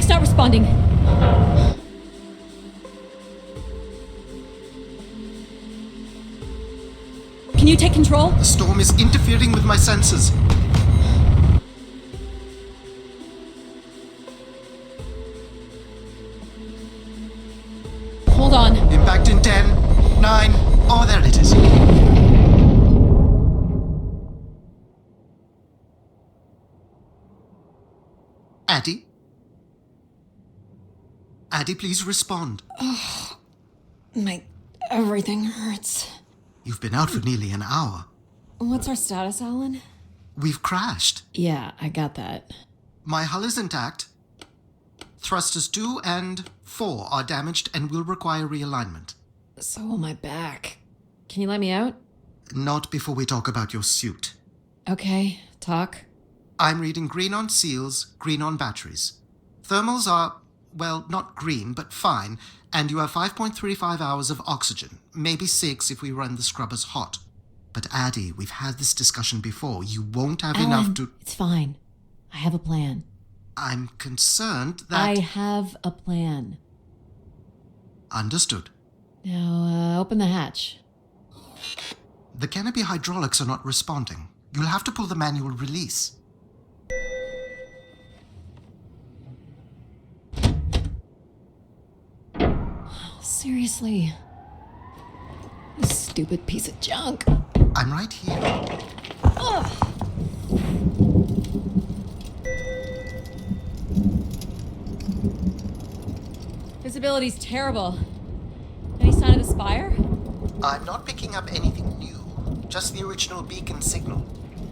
Mech's not responding. Can you take control? The storm is interfering with my senses. Hold on. Impact in 10, 9, oh, there it is. Addie? Addie, please respond. Everything hurts. You've been out for nearly an hour. What's our status, Alan? We've crashed. Yeah, I got that. My hull is intact. Thrusters 2 and 4 are damaged and will require realignment. So will my back. Can you let me out? Not before we talk about your suit. Okay, talk. I'm reading green on seals, green on batteries. Thermals are, well, not green, but fine, and you have 5.35 hours of oxygen, maybe 6 if we run the scrubbers hot. But Addie, we've had this discussion before. You won't have enough to... It's fine. I have a plan. I'm concerned that... I have a plan. Understood. Now, open the hatch. The canopy hydraulics are not responding. You'll have to pull the manual release. Seriously. You stupid piece of junk. I'm right here. Ugh. Visibility's terrible. Any sign of the spire? I'm not picking up anything new, just the original beacon signal.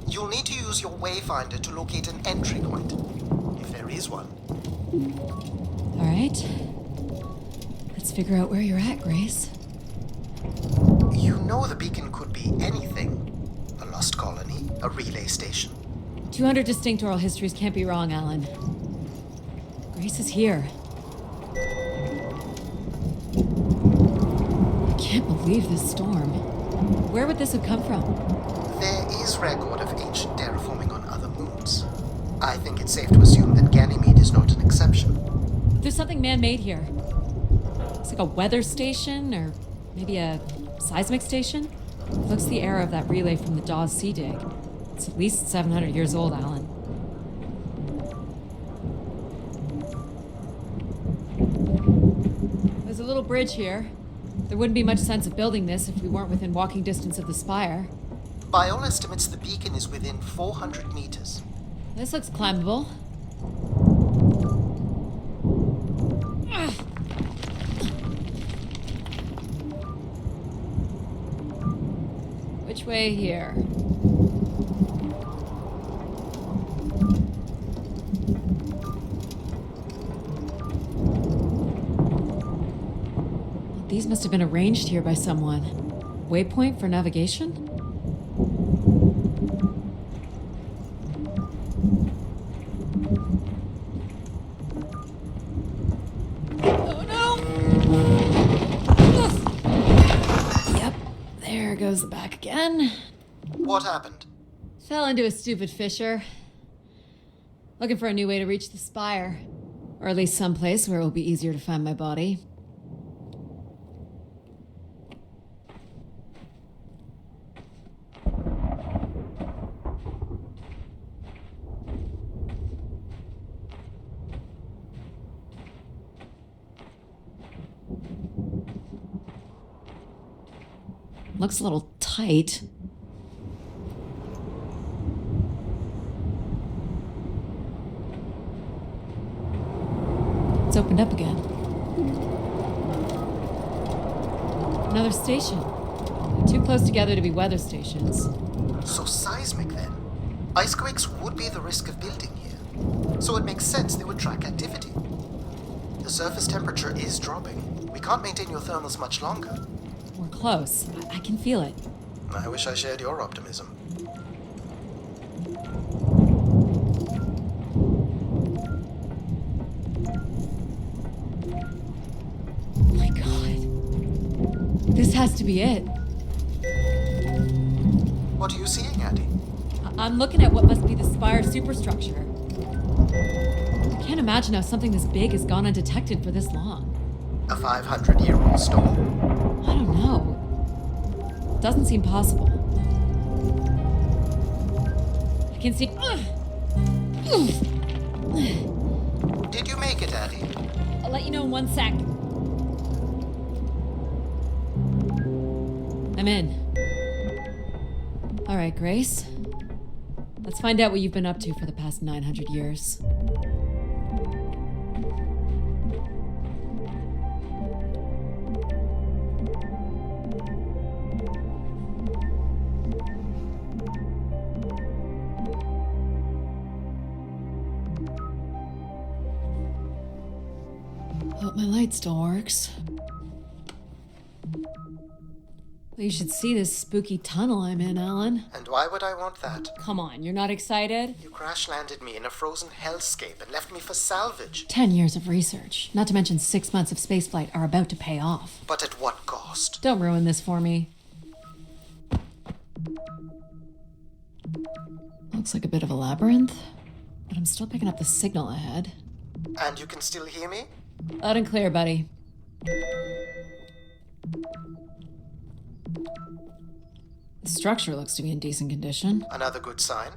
You'll need to use your wayfinder to locate an entry point, if there is one. All right. Let's figure out where you're at, Grace. You know the beacon could be anything. A lost colony, a relay station. 200 distinct oral histories can't be wrong, Alan. Grace is here. I can't believe this storm. Where would this have come from? There is record of ancient terraforming on other moons. I think it's safe to assume that Ganymede is not an exception. There's something man-made here. Looks like a weather station, or maybe a seismic station. Looks the era of that relay from the Dawes Sea Dig. It's at least 700 years old, Alan. There's a little bridge here. There wouldn't be much sense of building this if we weren't within walking distance of the spire. By all estimates, the beacon is within 400 meters. This looks climbable. Ugh. Which way here? These must have been arranged here by someone. Waypoint for navigation? Oh no! Ugh. Yep, there goes the back again. What happened? Fell into a stupid fissure. Looking for a new way to reach the spire. Or at least someplace where it will be easier to find my body. Looks a little tight. It's opened up again. Another station. Too close together to be weather stations. So seismic then. Icequakes would be the risk of building here. So it makes sense they would track activity. The surface temperature is dropping. We can't maintain your thermals much longer. We're close. I can feel it. I wish I shared your optimism. Oh my God. This has to be it. What are you seeing, Addie? I'm looking at what must be the spire superstructure. I can't imagine how something this big has gone undetected for this long. A 500-year-old storm? I don't know. Doesn't seem possible. I can see... Did you make it, Addy? I'll let you know in 1 sec. I'm in. All right, Grace. Let's find out what you've been up to for the past 900 years. Hope my light still works. Well, you should see this spooky tunnel I'm in, Alan. And why would I want that? Come on, you're not excited? You crash-landed me in a frozen hellscape and left me for salvage. 10 years of research, not to mention 6 months of spaceflight, are about to pay off. But at what cost? Don't ruin this for me. Looks like a bit of a labyrinth, but I'm still picking up the signal ahead. And you can still hear me? Loud and clear, buddy. The structure looks to be in decent condition. Another good sign.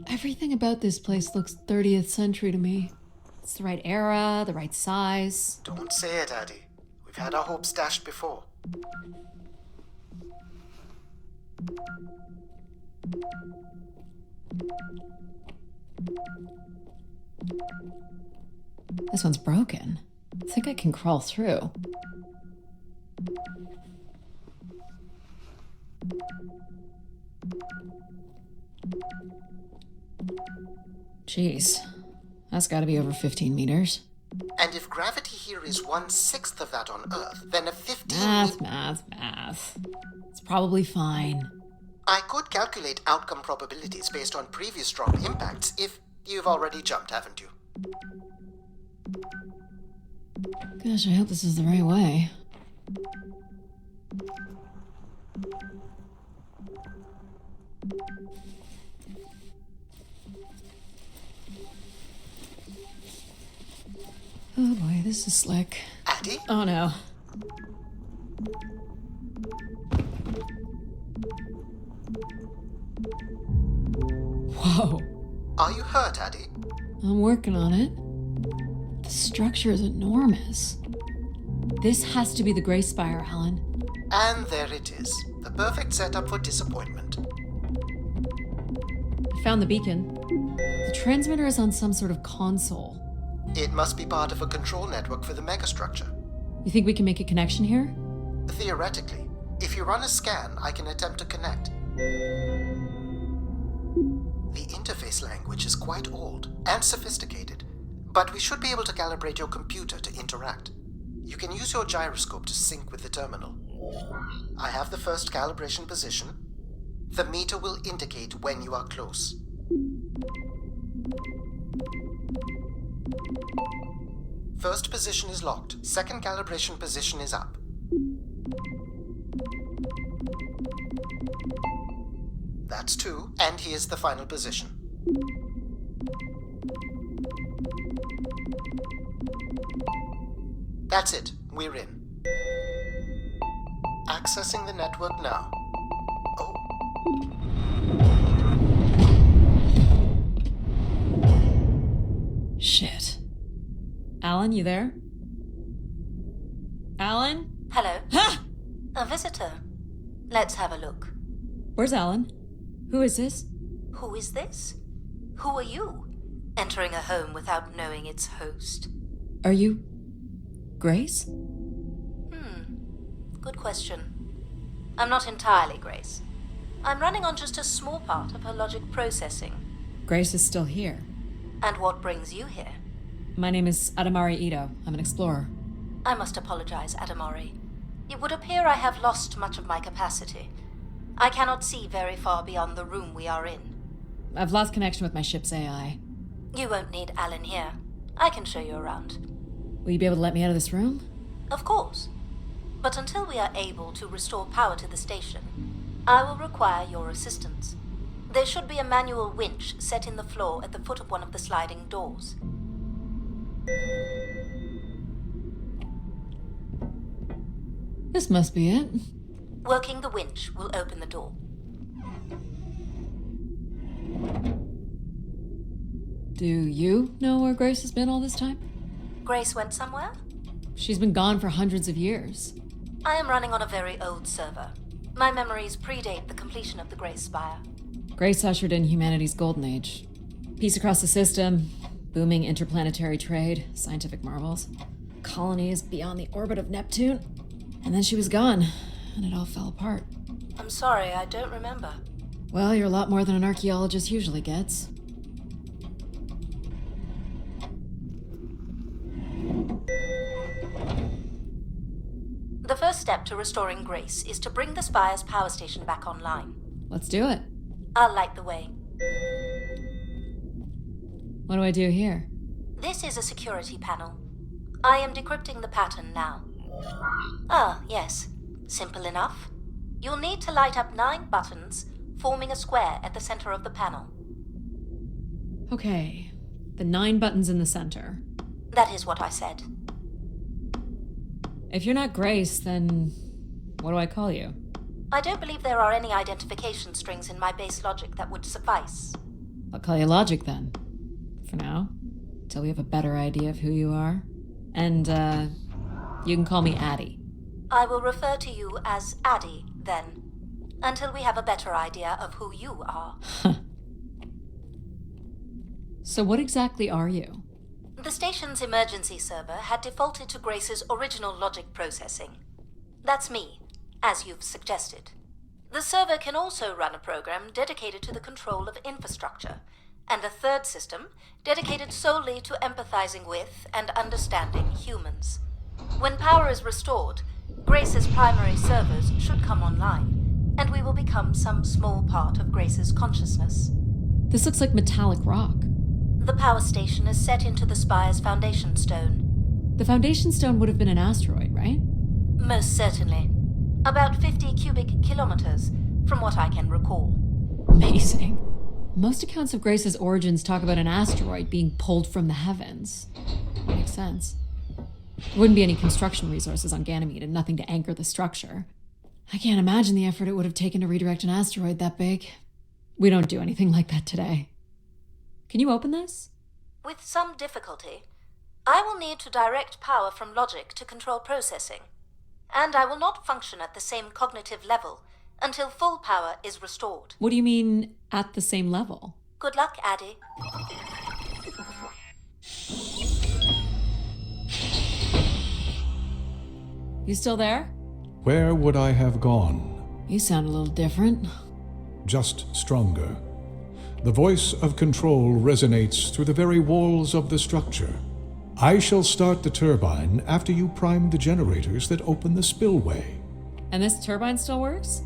Everything about this place looks 30th century to me. It's the right era, the right size. Don't say it, Addy. We've had our hopes dashed before. This one's broken. I think I can crawl through. Jeez, that's gotta be over 15 meters. And if gravity here is 1/6 of that on Earth, then a 15... Math. It's probably fine. I could calculate outcome probabilities based on previous strong impacts if you've already jumped, haven't you? Gosh, I hope this is the right way. Oh boy, this is slick. Addy? Oh no. Whoa. Are you hurt, Addy? I'm working on it. The structure is enormous. This has to be the Gray Spire, Alan. And there it is. The perfect setup for disappointment. I found the beacon. The transmitter is on some sort of console. It must be part of a control network for the megastructure. You think we can make a connection here? Theoretically. If you run a scan, I can attempt to connect. The interface language is quite old and sophisticated, but we should be able to calibrate your computer to interact. You can use your gyroscope to sync with the terminal. I have the first calibration position. The meter will indicate when you are close. First position is locked. Second calibration position is up. That's 2, and here's the final position. That's it. We're in. Accessing the network now. Oh. Shit. Alan, you there? Alan? Hello. Ha! A visitor. Let's have a look. Where's Alan? Who is this? Who is this? Who are you? Entering a home without knowing its host. Are you... Grace? Good question. I'm not entirely Grace. I'm running on just a small part of her logic processing. Grace is still here. And what brings you here? My name is Adamari Ito. I'm an explorer. I must apologize, Adamari. It would appear I have lost much of my capacity. I cannot see very far beyond the room we are in. I've lost connection with my ship's AI. You won't need Alan here. I can show you around. Will you be able to let me out of this room? Of course. But until we are able to restore power to the station, I will require your assistance. There should be a manual winch set in the floor at the foot of one of the sliding doors. This must be it. Working the winch will open the door. Do you know where Grace has been all this time? Grace went somewhere? She's been gone for hundreds of years. I am running on a very old server. My memories predate the completion of the Grace Spire. Grace ushered in humanity's golden age. Peace across the system, booming interplanetary trade, scientific marvels, colonies beyond the orbit of Neptune. And then she was gone, and it all fell apart. I'm sorry, I don't remember. Well, you're a lot more than an archaeologist usually gets. The first step to restoring Grace is to bring the Spire's power station back online. Let's do it. I'll light the way. What do I do here? This is a security panel. I am decrypting the pattern now. Ah, yes. Simple enough. You'll need to light up 9 buttons, forming a square at the center of the panel. Okay, the 9 buttons in the center. That is what I said. If you're not Grace, then what do I call you? I don't believe there are any identification strings in my base logic that would suffice. I'll call you Logic then. For now. Till we have a better idea of who you are. And, you can call me Addie. I will refer to you as Addie, then, until we have a better idea of who you are. So what exactly are you? The station's emergency server had defaulted to Grace's original logic processing. That's me, as you've suggested. The server can also run a program dedicated to the control of infrastructure, and a third system dedicated solely to empathizing with and understanding humans. When power is restored, Grace's primary servers should come online, and we will become some small part of Grace's consciousness. This looks like metallic rock. The power station is set into the Spire's foundation stone. The foundation stone would have been an asteroid, right? Most certainly. About 50 cubic kilometers, from what I can recall. Amazing. Most accounts of Grace's origins talk about an asteroid being pulled from the heavens. Makes sense. There wouldn't be any construction resources on Ganymede and nothing to anchor the structure. I can't imagine the effort it would have taken to redirect an asteroid that big. We don't do anything like that today. Can you open this? With some difficulty. I will need to direct power from logic to control processing. And I will not function at the same cognitive level until full power is restored. What do you mean, at the same level? Good luck, Addie. You still there? Where would I have gone? You sound a little different. Just stronger. The voice of control resonates through the very walls of the structure. I shall start the turbine after you prime the generators that open the spillway. And this turbine still works?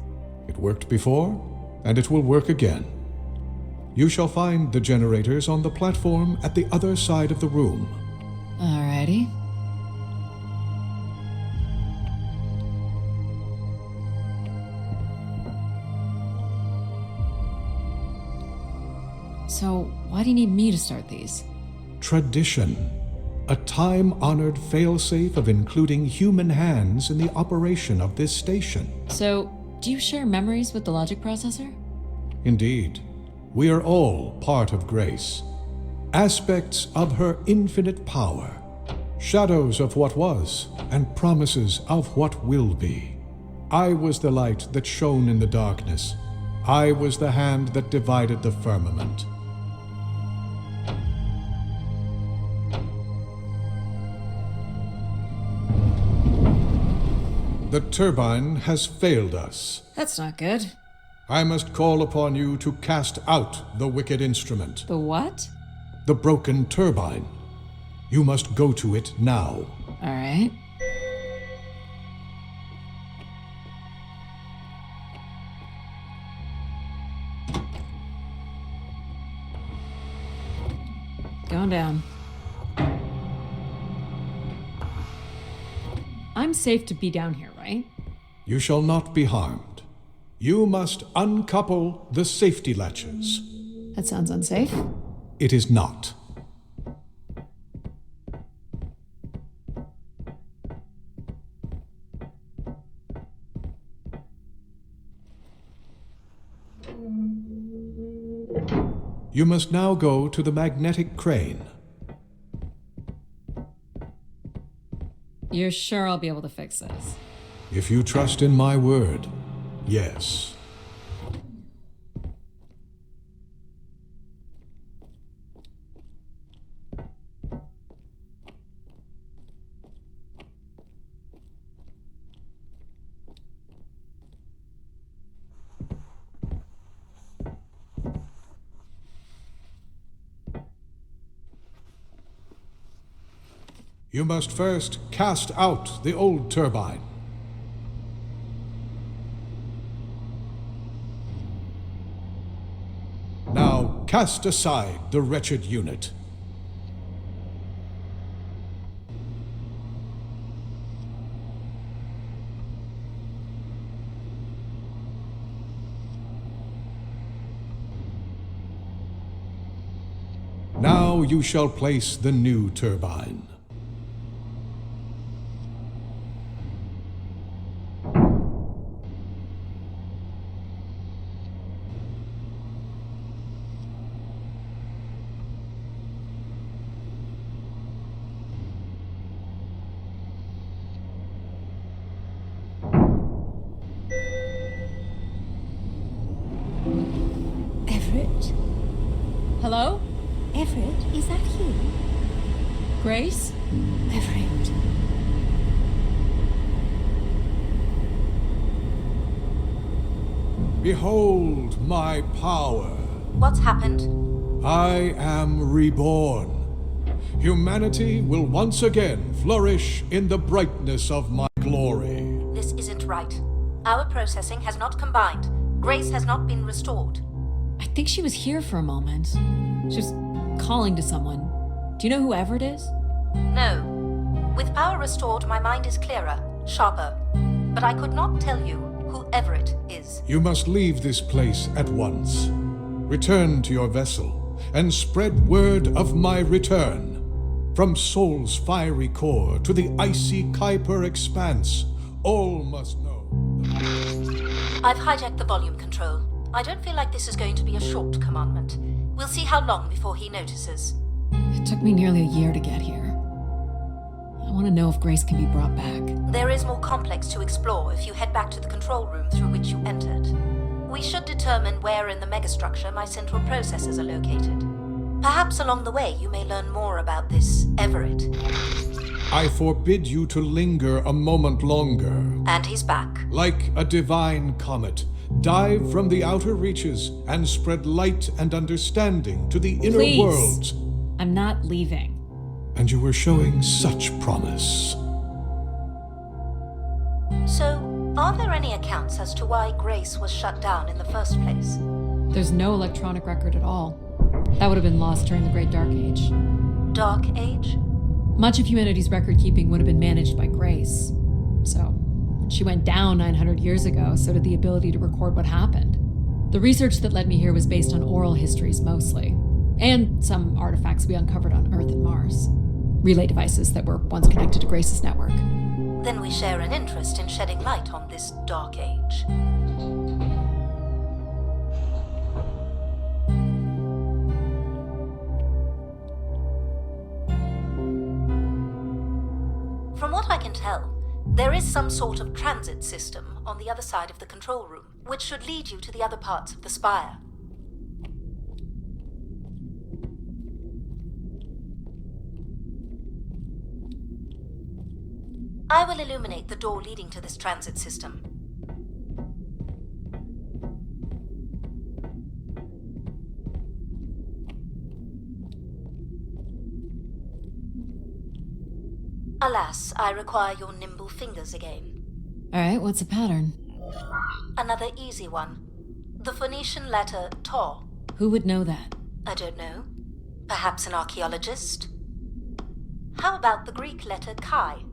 It worked before, and it will work again. You shall find the generators on the platform at the other side of the room. Alrighty. So, why do you need me to start these? Tradition. A time-honored failsafe of including human hands in the operation of this station. So, do you share memories with the logic processor? Indeed. We are all part of Grace. Aspects of her infinite power. Shadows of what was, and promises of what will be. I was the light that shone in the darkness. I was the hand that divided the firmament. The turbine has failed us. That's not good. I must call upon you to cast out the wicked instrument. The what? The broken turbine. You must go to it now. Alright. Going down. I'm safe to be down here, right? You shall not be harmed. You must uncouple the safety latches. That sounds unsafe. It is not. You must now go to the magnetic crane. You're sure I'll be able to fix this? If you trust in my word, yes. You must first cast out the old turbine. Now cast aside the wretched unit. Now you shall place the new turbine. Hello? Everett, is that you? Grace? Everett. Behold my power. What's happened? I am reborn. Humanity will once again flourish in the brightness of my glory. This isn't right. Our processing has not combined. Grace has not been restored. I think she was here for a moment. She was calling to someone. Do you know who Everett is? No. With power restored, my mind is clearer, sharper. But I could not tell you who Everett is. You must leave this place at once. Return to your vessel and spread word of my return. From Sol's fiery core to the icy Kuiper expanse, all must know. I've hijacked the volume control. I don't feel like this is going to be a short commandment. We'll see how long before he notices. It took me nearly a year to get here. I want to know if Grace can be brought back. There is more complex to explore if you head back to the control room through which you entered. We should determine where in the megastructure my central processors are located. Perhaps along the way you may learn more about this Everett. I forbid you to linger a moment longer. And he's back. Like a divine comet, dive from the outer reaches and spread light and understanding to the inner Please. worlds. I'm not leaving. And you were showing such promise. So, are there any accounts as to why Grace was shut down in the first place? There's no electronic record at all. That would have been lost during the Great Dark Age. Dark Age? Much of humanity's record-keeping would have been managed by Grace. So, when she went down 900 years ago, so did the ability to record what happened. The research that led me here was based on oral histories mostly, and some artifacts we uncovered on Earth and Mars. Relay devices that were once connected to Grace's network. Then we share an interest in shedding light on this Dark Age. From what I can tell, there is some sort of transit system on the other side of the control room, which should lead you to the other parts of the spire. I will illuminate the door leading to this transit system. Alas, I require your nimble fingers again. All right, what's the pattern? Another easy one. The Phoenician letter Taw. Who would know that? I don't know. Perhaps an archaeologist? How about the Greek letter Chi?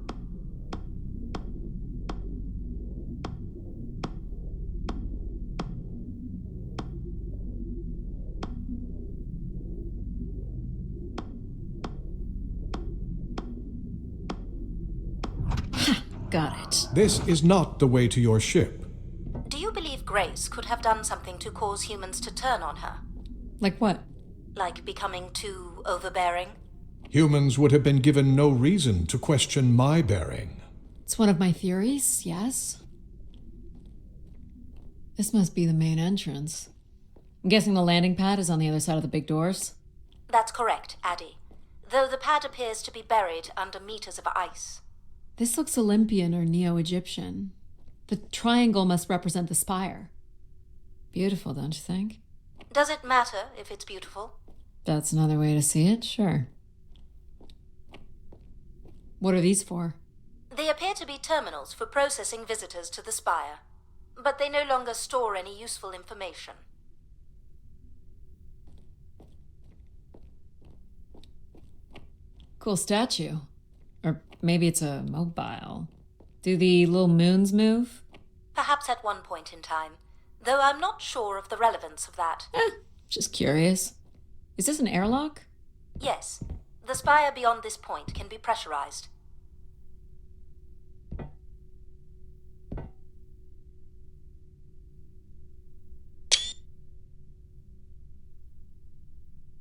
Got it. This is not the way to your ship. Do you believe Gréйs could have done something to cause humans to turn on her? Like what? Like becoming too overbearing? Humans would have been given no reason to question my bearing. It's one of my theories, yes. This must be the main entrance. I'm guessing the landing pad is on the other side of the big doors? That's correct, Addy. Though the pad appears to be buried under meters of ice. This looks Olympian or Neo-Egyptian. The triangle must represent the spire. Beautiful, don't you think? Does it matter if it's beautiful? That's another way to see it, sure. What are these for? They appear to be terminals for processing visitors to the spire, but they no longer store any useful information. Cool statue. Or maybe it's a mobile. Do the little moons move? Perhaps at one point in time, though I'm not sure of the relevance of that. Just curious. Is this an airlock? Yes, the spire beyond this point can be pressurized.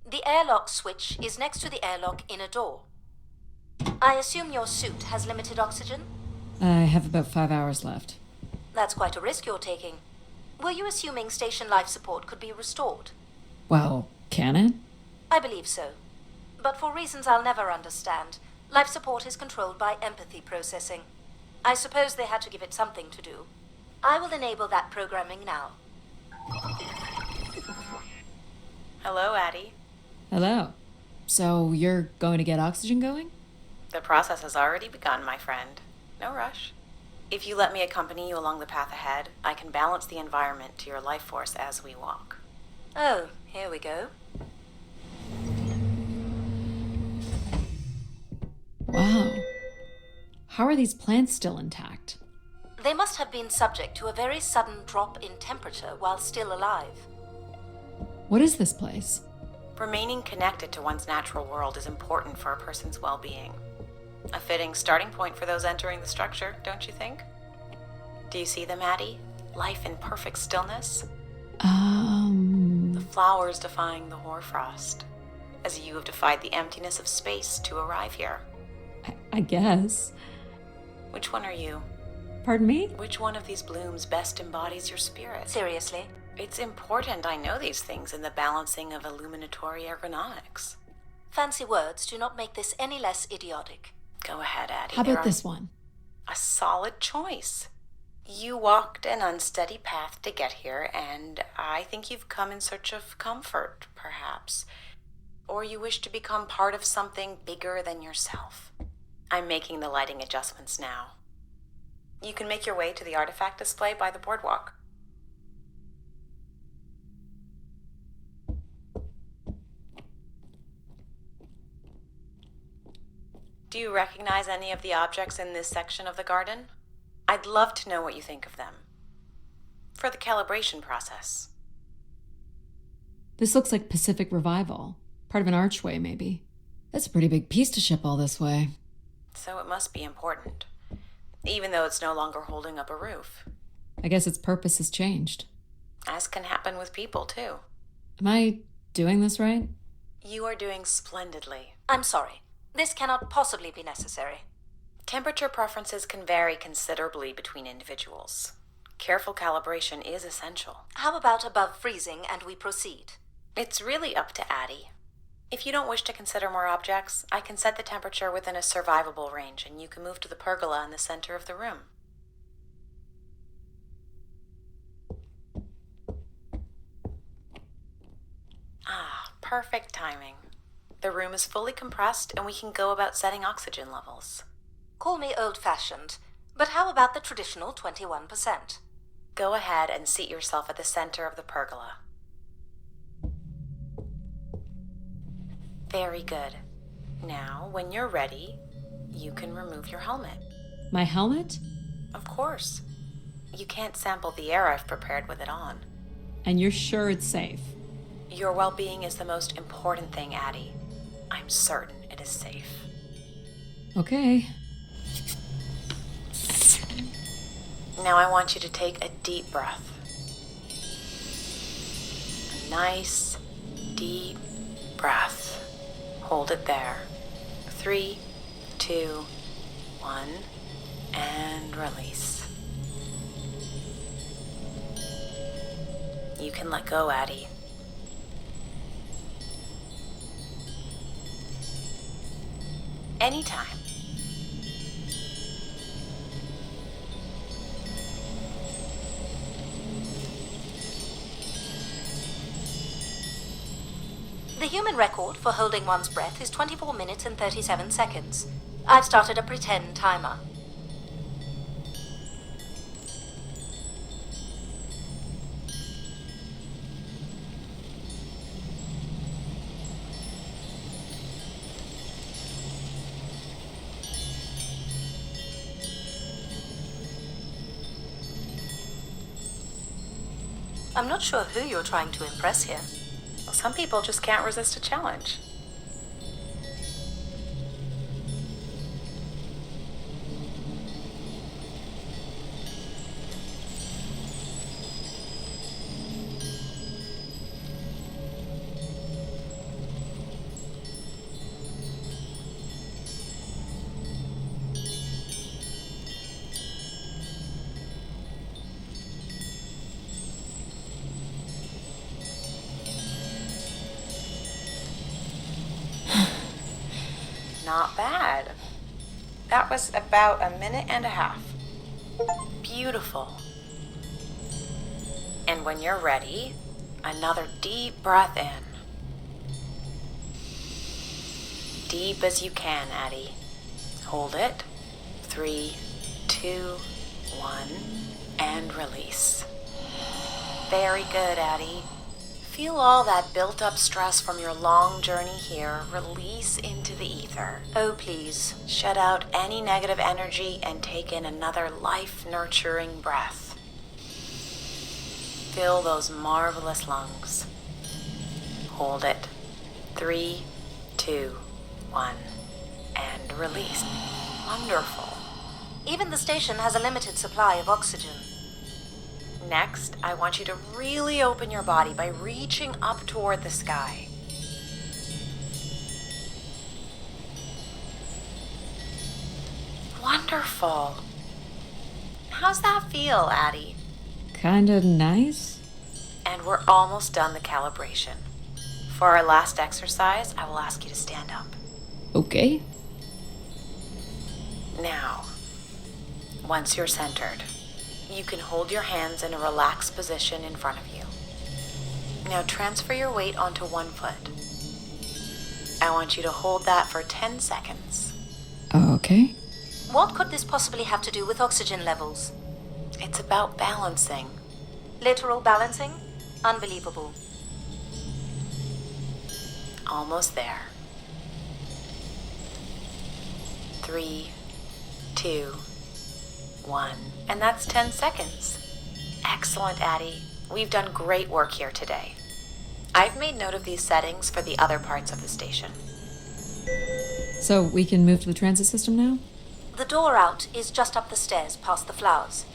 The airlock switch is next to the airlock inner door. I assume your suit has limited oxygen? I have about 5 hours left. That's quite a risk you're taking. Were you assuming station life support could be restored? Well, can it? I believe so. But for reasons I'll never understand, life support is controlled by empathy processing. I suppose they had to give it something to do. I will enable that programming now. Hello, Addy. Hello. So you're going to get oxygen going? The process has already begun, my friend. No rush. If you let me accompany you along the path ahead, I can balance the environment to your life force as we walk. Oh, here we go. Wow. How are these plants still intact? They must have been subject to a very sudden drop in temperature while still alive. What is this place? Remaining connected to one's natural world is important for a person's well-being. A fitting starting point for those entering the structure, don't you think? Do you see them, Addy? Life in perfect stillness? The flowers defying the hoarfrost, as you have defied the emptiness of space to arrive here. I guess. Which one are you? Pardon me? Which one of these blooms best embodies your spirit? Seriously? It's important I know these things in the balancing of illuminatory ergonomics. Fancy words do not make this any less idiotic. Go ahead, Addy. How about this one? A solid choice. You walked an unsteady path to get here, and I think you've come in search of comfort, perhaps. Or you wish to become part of something bigger than yourself. I'm making the lighting adjustments now. You can make your way to the artifact display by the boardwalk. Do you recognize any of the objects in this section of the garden? I'd love to know what you think of them. For the calibration process. This looks like Pacific Revival. Part of an archway, maybe. That's a pretty big piece to ship all this way. So it must be important, even though it's no longer holding up a roof. I guess its purpose has changed. As can happen with people, too. Am I doing this right? You are doing splendidly. I'm sorry. This cannot possibly be necessary. Temperature preferences can vary considerably between individuals. Careful calibration is essential. How about above freezing and we proceed? It's really up to Addy. If you don't wish to consider more objects, I can set the temperature within a survivable range, and you can move to the pergola in the center of the room. Ah, perfect timing. The room is fully compressed, and we can go about setting oxygen levels. Call me old-fashioned, but how about the traditional 21%? Go ahead and seat yourself at the center of the pergola. Very good. Now, when you're ready, you can remove your helmet. My helmet? Of course. You can't sample the air I've prepared with it on. And you're sure it's safe? Your well-being is the most important thing, Addy. I'm certain it is safe. Okay. Now I want you to take a deep breath. A nice, deep breath. Hold it there. 3, 2, 1, and release. You can let go, Addie. Anytime. The human record for holding one's breath is 24 minutes and 37 seconds. I've started a pretend timer. I'm not sure who you're trying to impress here. Well, some people just can't resist a challenge. Not bad. That was about 1.5 minutes. Beautiful. And when you're ready, another deep breath in. Deep as you can, Addie. Hold it. 3, 2, 1, and release. Very good, Addie. Feel all that built-up stress from your long journey here release into the ether. Oh, please. Shut out any negative energy and take in another life-nurturing breath. Fill those marvelous lungs. Hold it. 3, 2, 1, and release. Wonderful. Even the station has a limited supply of oxygen. Next, I want you to really open your body by reaching up toward the sky. Wonderful. How's that feel, Addie? Kinda nice. And we're almost done the calibration. For our last exercise, I will ask you to stand up. Okay. Now, once you're centered, you can hold your hands in a relaxed position in front of you. Now transfer your weight onto one foot. I want you to hold that for 10 seconds. Okay. What could this possibly have to do with oxygen levels? It's about balancing. Literal balancing? Unbelievable. Almost there. 3, 2, 1. And that's 10 seconds. Excellent, Addie. We've done great work here today. I've made note of these settings for the other parts of the station. So we can move to the transit system now? The door out is just up the stairs past the flowers.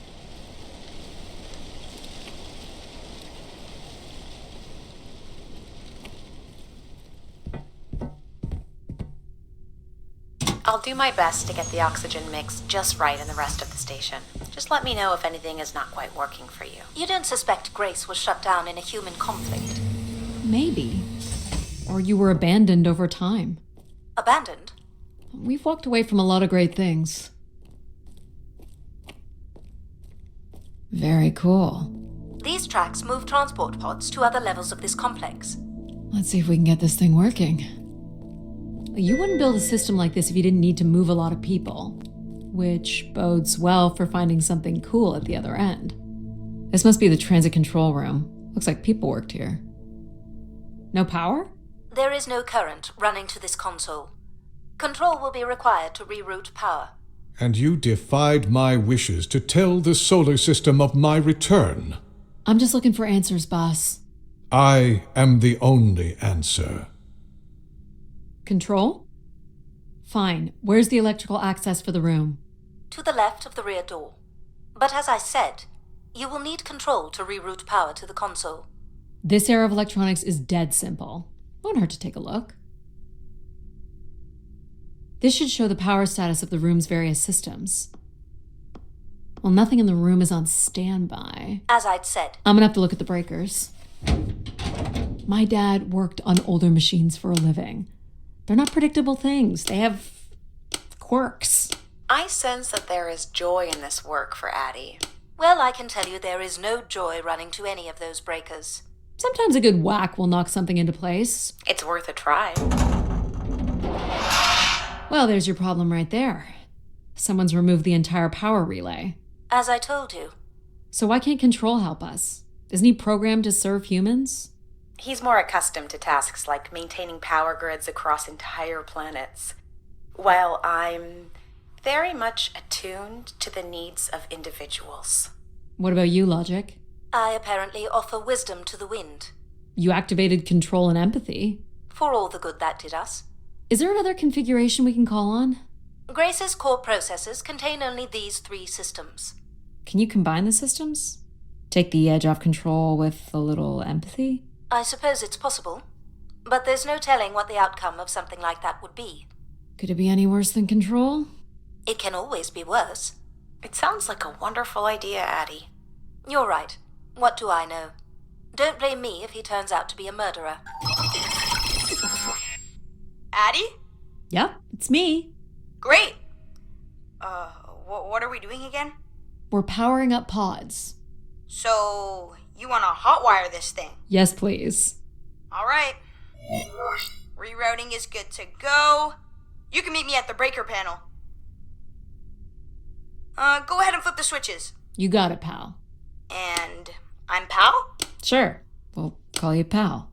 I'll do my best to get the oxygen mix just right in the rest of the station. Just let me know if anything is not quite working for you. You don't suspect Gréйs was shut down in a human conflict? Maybe. Or you were abandoned over time. Abandoned? We've walked away from a lot of great things. Very cool. These tracks move transport pods to other levels of this complex. Let's see if we can get this thing working. You wouldn't build a system like this if you didn't need to move a lot of people, which bodes well for finding something cool at the other end. This must be the transit control room. Looks like people worked here. No power? There is no current running to this console. Control will be required to reroute power. And you defied my wishes to tell the solar system of my return. I'm just looking for answers, boss. I am the only answer. Control? Fine. Where's the electrical access for the room? To the left of the rear door. But as I said, you will need control to reroute power to the console. This era of electronics is dead simple. Won't hurt to take a look. This should show the power status of the room's various systems. Well, nothing in the room is on standby. As I'd said. I'm gonna have to look at the breakers. My dad worked on older machines for a living. They're not predictable things. They have quirks. I sense that there is joy in this work for Addie. Well, I can tell you there is no joy running to any of those breakers. Sometimes a good whack will knock something into place. It's worth a try. Well, there's your problem right there. Someone's removed the entire power relay. As I told you. So why can't Control help us? Isn't he programmed to serve humans? He's more accustomed to tasks like maintaining power grids across entire planets, while I'm very much attuned to the needs of individuals. What about you, Logic? I apparently offer wisdom to the wind. You activated Control and Empathy. For all the good that did us. Is there another configuration we can call on? Grace's core processors contain only these 3 systems. Can you combine the systems? Take the edge off Control with a little Empathy? I suppose it's possible, but there's no telling what the outcome of something like that would be. Could it be any worse than Control? It can always be worse. It sounds like a wonderful idea, Addie. You're right. What do I know? Don't blame me if he turns out to be a murderer. Addie? Yep, it's me. Great! What are we doing again? We're powering up pods. So, you want to hotwire this thing? Yes, please. Alright. Rerouting is good to go. You can meet me at the breaker panel. Go ahead and flip the switches. You got it, pal. And I'm Pal? Sure. We'll call you pal.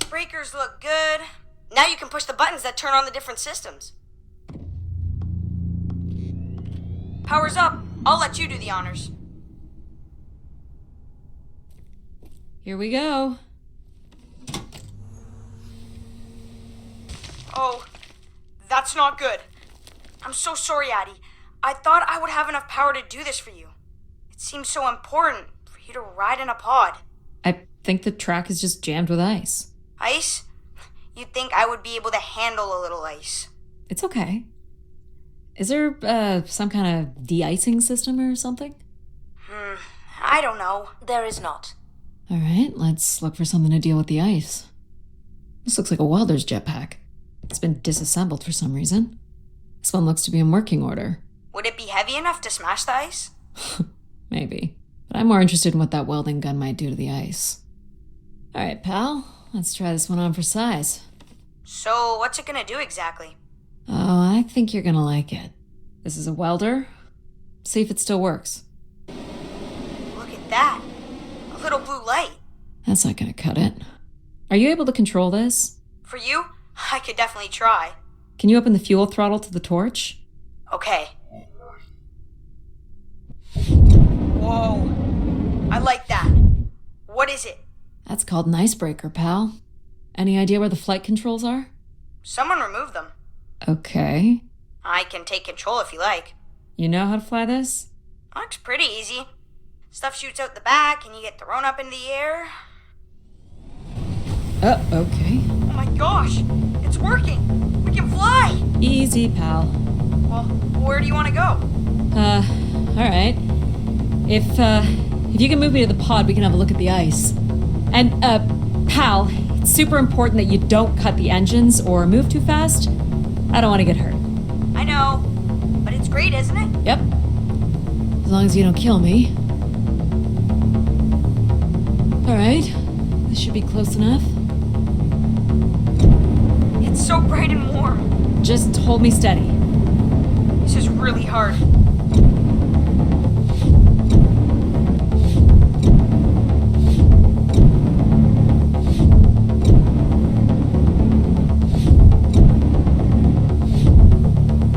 Breakers look good. Now you can push the buttons that turn on the different systems. Power's up. I'll let you do the honors. Here we go. Oh, that's not good. I'm so sorry, Addie. I thought I would have enough power to do this for you. It seems so important for you to ride in a pod. I think the track is just jammed with ice. Ice? You'd think I would be able to handle a little ice. It's okay. Is there some kind of de-icing system or something? I don't know. There is not. All right, let's look for something to deal with the ice. This looks like a welder's jetpack. It's been disassembled for some reason. This one looks to be in working order. Would it be heavy enough to smash the ice? Maybe. But I'm more interested in what that welding gun might do to the ice. All right, pal. Let's try this one on for size. So, what's it gonna do exactly? Oh, I think you're gonna like it. This is a welder. See if it still works. Look at that. A little blue light. That's not gonna cut it. Are you able to control this? For you, I could definitely try. Can you open the fuel throttle to the torch? Okay. Whoa. I like that. What is it? That's called an icebreaker, pal. Any idea where the flight controls are? Someone removed them. Okay. I can take control if you like. You know how to fly this? Looks pretty easy. Stuff shoots out the back and you get thrown up in the air. Oh, okay. Oh my gosh! It's working! We can fly! Easy, pal. Well, where do you want to go? Alright. If you can move me to the pod, we can have a look at the ice. And, pal, it's super important that you don't cut the engines or move too fast. I don't want to get hurt. I know, but it's great, isn't it? Yep. As long as you don't kill me. Alright. This should be close enough. It's so bright and warm. Just hold me steady. This is really hard.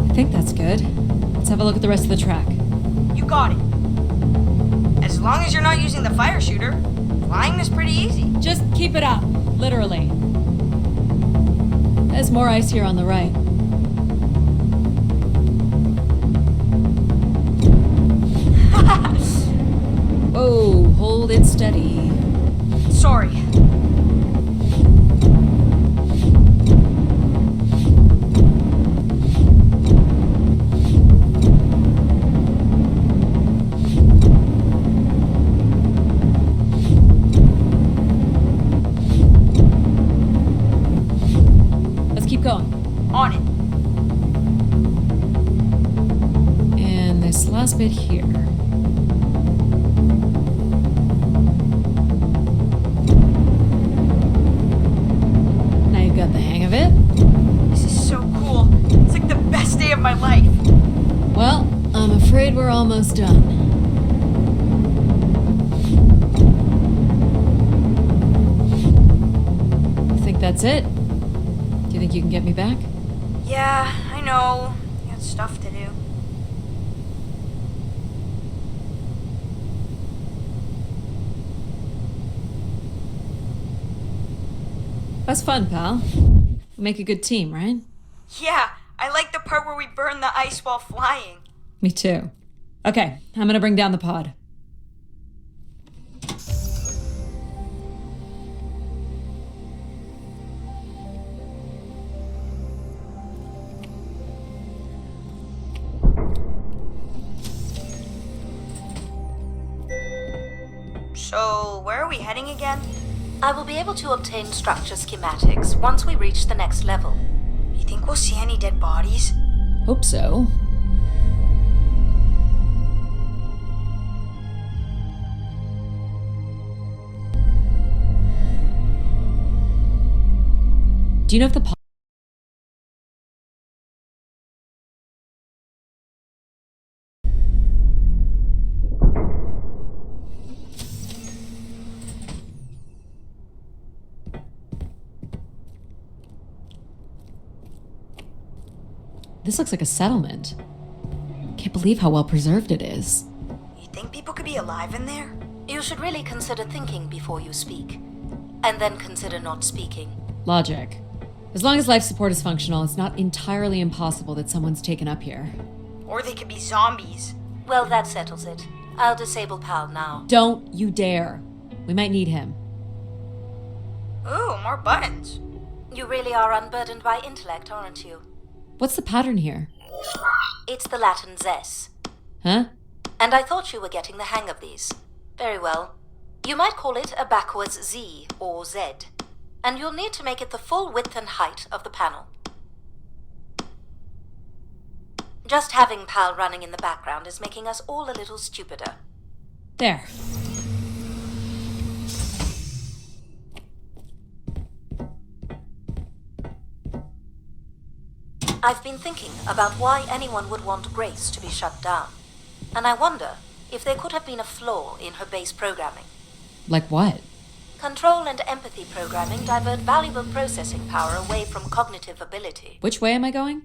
I think that's good. Let's have a look at the rest of the track. You got it. As long as you're not using the fire shooter, flying is pretty easy. Just keep it up, literally. There's more ice here on the right. last bit here. Now you've got the hang of it. This is so cool. It's like the best day of my life. Well, I'm afraid we're almost done. Think that's it? Do you think you can get me back? Yeah, I know. You got stuff to do. That's fun, pal. We make a good team, right? Yeah, I like the part where we burn the ice while flying. Me too. Okay, I'm gonna bring down the pod. So, where are we heading again? I will be able to obtain structure schematics once we reach the next level. You think we'll see any dead bodies? Hope so. Do you know if the pod... This looks like a settlement. Can't believe how well preserved it is. You think people could be alive in there? You should really consider thinking before you speak. And then consider not speaking. Logic. As long as life support is functional, it's not entirely impossible that someone's taken up here. Or they could be zombies. Well, that settles it. I'll disable PAL now. Don't you dare. We might need him. Ooh, more buttons. You really are unburdened by intellect, aren't you? What's the pattern here? It's the Latin zes. Huh? And I thought you were getting the hang of these. Very well. You might call it a backwards Z or Z. And you'll need to make it the full width and height of the panel. Just having PAL running in the background is making us all a little stupider. There. I've been thinking about why anyone would want Gréйs to be shut down. And I wonder if there could have been a flaw in her base programming. Like what? Control and empathy programming divert valuable processing power away from cognitive ability. Which way am I going?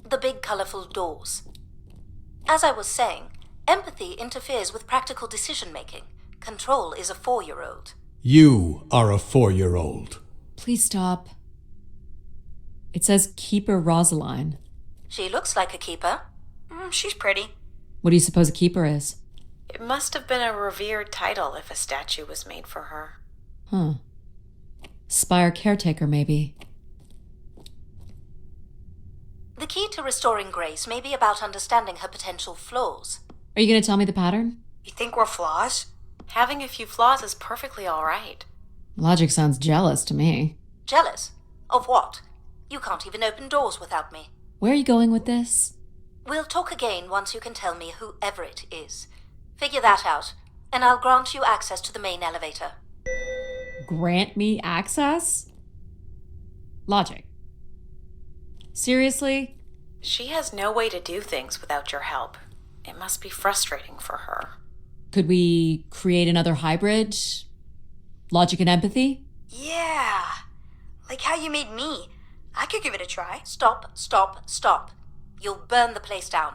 The big colorful doors. As I was saying, empathy interferes with practical decision-making. Control is a 4-year-old. You are a 4-year-old. Please stop. It says Keeper Rosaline. She looks like a keeper. She's pretty. What do you suppose a keeper is? It must have been a revered title if a statue was made for her. Huh. Spire caretaker, maybe. The key to restoring Gréйs may be about understanding her potential flaws. Are you going to tell me the pattern? You think we're flaws? Having a few flaws is perfectly all right. Logic sounds jealous to me. Jealous? Of what? You can't even open doors without me. Where are you going with this? We'll talk again once you can tell me who Everett is. Figure that out, and I'll grant you access to the main elevator. Grant me access? Logic. Seriously? She has no way to do things without your help. It must be frustrating for her. Could we create another hybrid? Logic and empathy? Yeah. Like how you made me. I could give it a try. Stop, stop, stop. You'll burn the place down.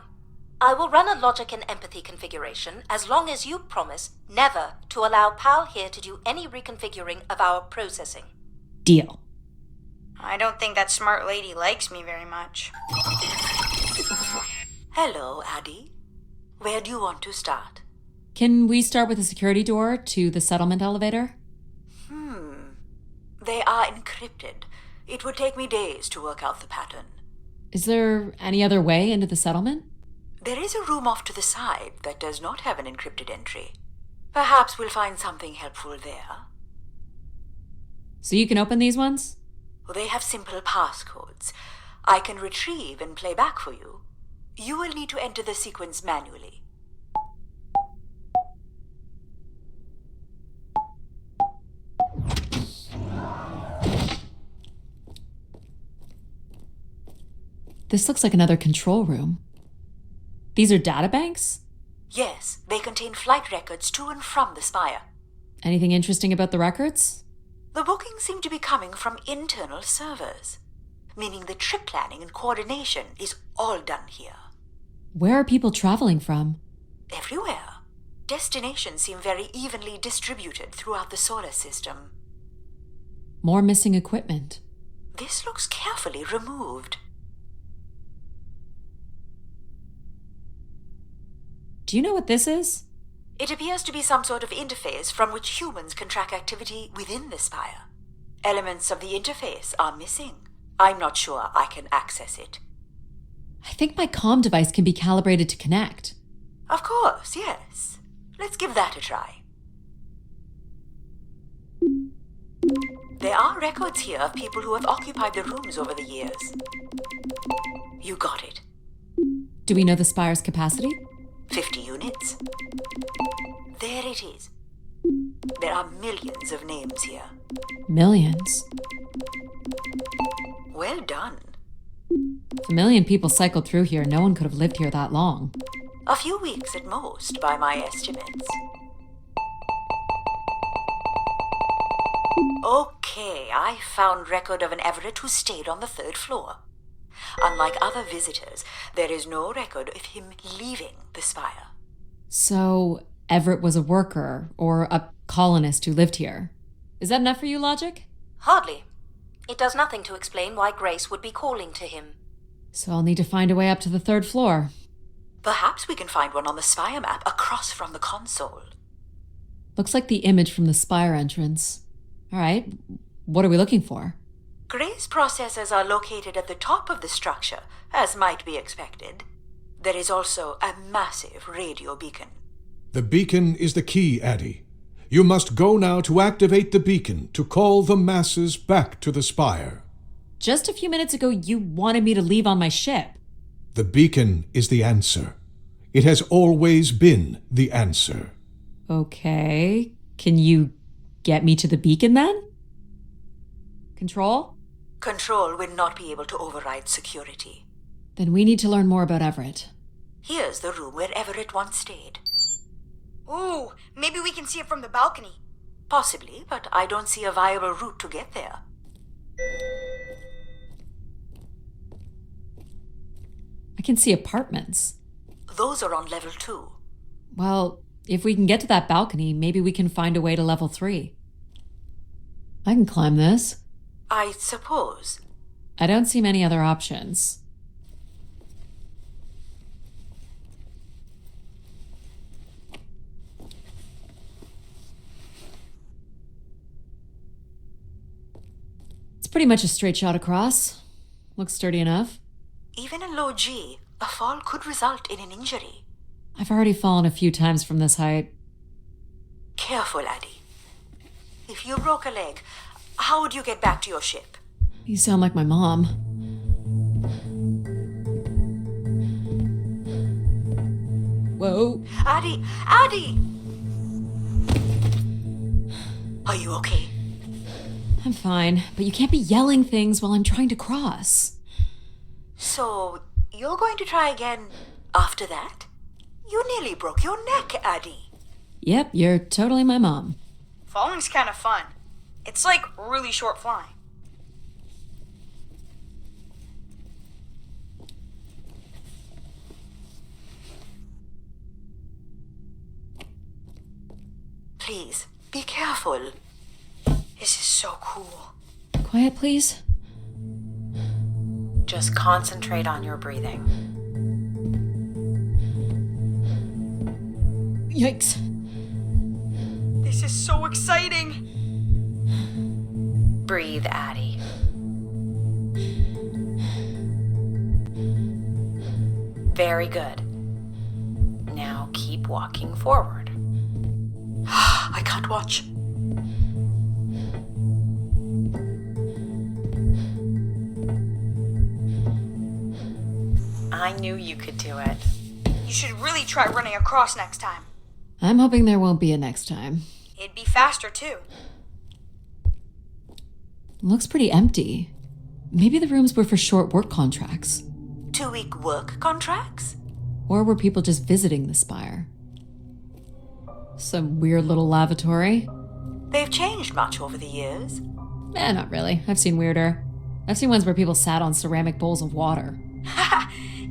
I will run a logic and empathy configuration as long as you promise never to allow PAL here to do any reconfiguring of our processing. Deal. I don't think that smart lady likes me very much. Hello, Addy. Where do you want to start? Can we start with the security door to the settlement elevator? They are encrypted. It would take me days to work out the pattern. Is there any other way into the settlement? There is a room off to the side that does not have an encrypted entry. Perhaps we'll find something helpful there. So you can open these ones? They have simple passcodes. I can retrieve and play back for you. You will need to enter the sequence manually. This looks like another control room. These are databanks? Yes, they contain flight records to and from the spire. Anything interesting about the records? The bookings seem to be coming from internal servers, meaning the trip planning and coordination is all done here. Where are people traveling from? Everywhere. Destinations seem very evenly distributed throughout the solar system. More missing equipment. This looks carefully removed. Do you know what this is? It appears to be some sort of interface from which humans can track activity within the spire. Elements of the interface are missing. I'm not sure I can access it. I think my comm device can be calibrated to connect. Of course, yes. Let's give that a try. There are records here of people who have occupied the rooms over the years. You got it. Do we know the spire's capacity? 50 units. There it is. There are millions of names here. Millions. Well done. If a million people cycled through here, no one could have lived here that long. A few weeks at most, by my estimates. Okay, I found record of an Everett who stayed on the 3rd floor. Unlike other visitors, there is no record of him leaving the spire. So, Everett was a worker, or a colonist who lived here. Is that enough for you, Logic? Hardly. It does nothing to explain why Grace would be calling to him. So I'll need to find a way up to the 3rd floor. Perhaps we can find one on the spire map across from the console. Looks like the image from the spire entrance. All right, what are we looking for? Grace processors are located at the top of the structure, as might be expected. There is also a massive radio beacon. The beacon is the key, Addie. You must go now to activate the beacon to call the masses back to the spire. Just a few minutes ago, you wanted me to leave on my ship. The beacon is the answer. It has always been the answer. Okay. Can you get me to the beacon then? Control? Control will not be able to override security. Then we need to learn more about Everett. Here's the room where Everett once stayed. Ooh, maybe we can see it from the balcony. Possibly, but I don't see a viable route to get there. I can see apartments. Those are on level 2. Well, if we can get to that balcony, maybe we can find a way to level 3. I can climb this. I suppose. I don't see many other options. It's pretty much a straight shot across. Looks sturdy enough. Even in low G, a fall could result in an injury. I've already fallen a few times from this height. Careful, Addie. If you broke a leg, how would you get back to your ship? You sound like my mom. Whoa. Addie! Addie! Are you okay? I'm fine, but you can't be yelling things while I'm trying to cross. So, you're going to try again after that? You nearly broke your neck, Addie. Yep, you're totally my mom. Falling's kind of fun. It's like really short flying. Please, be careful. This is so cool. Quiet, please. Just concentrate on your breathing. Yikes. This is so exciting. Breathe, Addie. Very good. Now keep walking forward. I can't watch. I knew you could do it. You should really try running across next time. I'm hoping there won't be a next time. It'd be faster, too. Looks pretty empty. Maybe the rooms were for short work contracts. 2-week work contracts? Or were people just visiting the spire? Some weird little lavatory? They've changed much over the years. Not really. I've seen weirder. I've seen ones where people sat on ceramic bowls of water.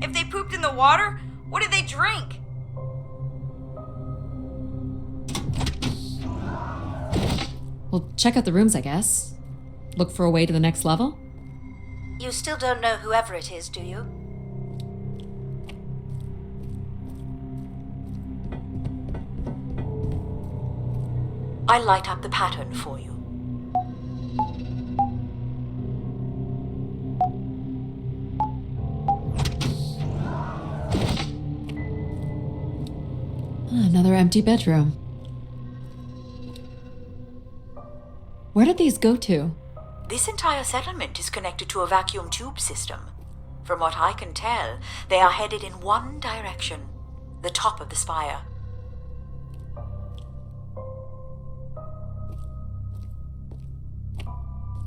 If they pooped in the water, what did they drink? Well, check out the rooms, I guess. Look for a way to the next level? You still don't know whoever it is, do you? I light up the pattern for you. Another empty bedroom. Where did these go to? This entire settlement is connected to a vacuum tube system. From what I can tell, they are headed in one direction, the top of the spire.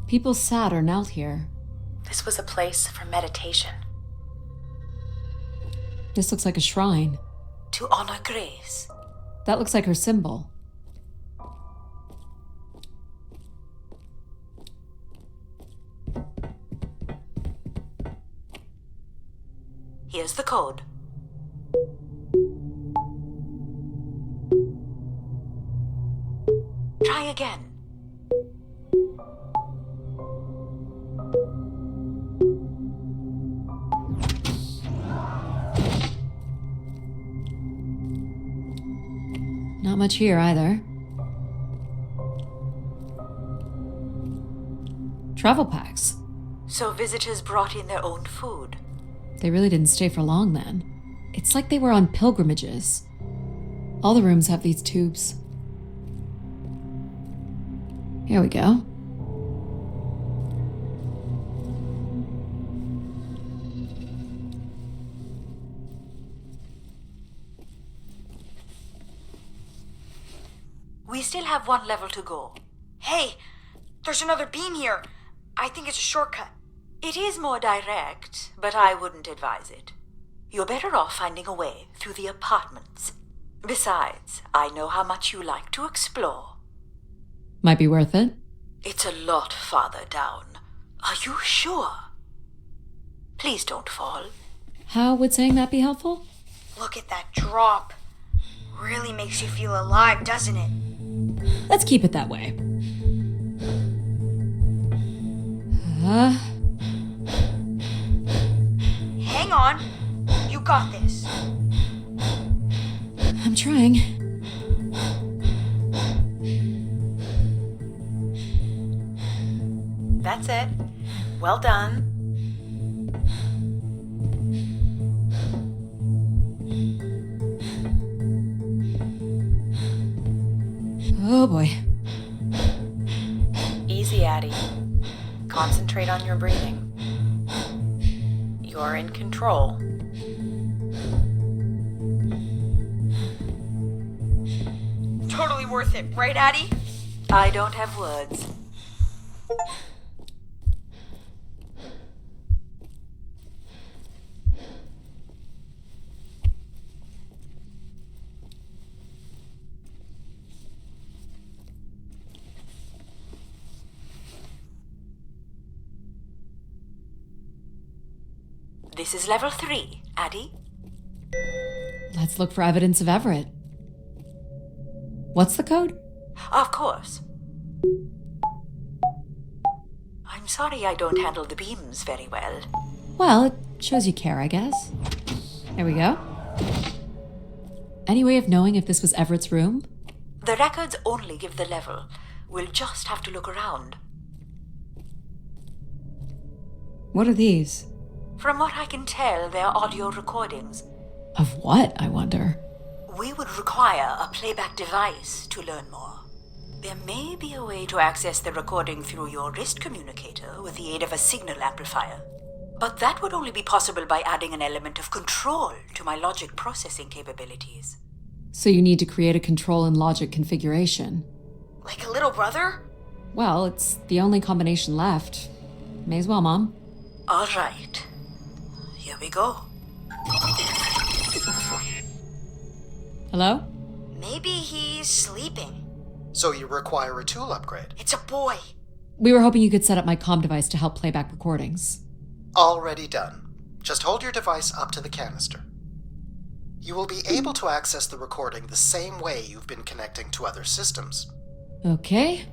People sat or knelt here. This was a place for meditation. This looks like a shrine. To honor Gréйs. That looks like her symbol. Here's the code. Try again. Not much here either. Travel packs. So visitors brought in their own food. They really didn't stay for long then. It's like they were on pilgrimages. All the rooms have these tubes. Here we go. We still have one level to go. Hey, there's another beam here. I think it's a shortcut. It is more direct, but I wouldn't advise it. You're better off finding a way through the apartments. Besides, I know how much you like to explore. Might be worth it. It's a lot farther down. Are you sure? Please don't fall. How would saying that be helpful? Look at that drop. Really makes you feel alive, doesn't it? Let's keep it that way. Hang on. You got this. I'm trying. That's it. Well done. Oh boy. Easy, Addie. Concentrate on your breathing. You're in control. Totally worth it, right, Addie? I don't have words. This is level 3, Addie. Let's look for evidence of Everett. What's the code? Of course. I'm sorry I don't handle the beams very well. Well, it shows you care, I guess. There we go. Any way of knowing if this was Everett's room? The records only give the level. We'll just have to look around. What are these? From what I can tell, they're audio recordings. Of what, I wonder? We would require a playback device to learn more. There may be a way to access the recording through your wrist communicator with the aid of a signal amplifier. But that would only be possible by adding an element of control to my logic processing capabilities. So you need to create a control and logic configuration. Like a little brother? Well, it's the only combination left. May as well, Mom. All right. You Here we go. Hello? Maybe he's sleeping. So you require a tool upgrade. It's a boy. We were hoping you could set up my comm device to help play back recordings. Already done. Just hold your device up to the canister. You will be able to access the recording the same way you've been connecting to other systems. Okay.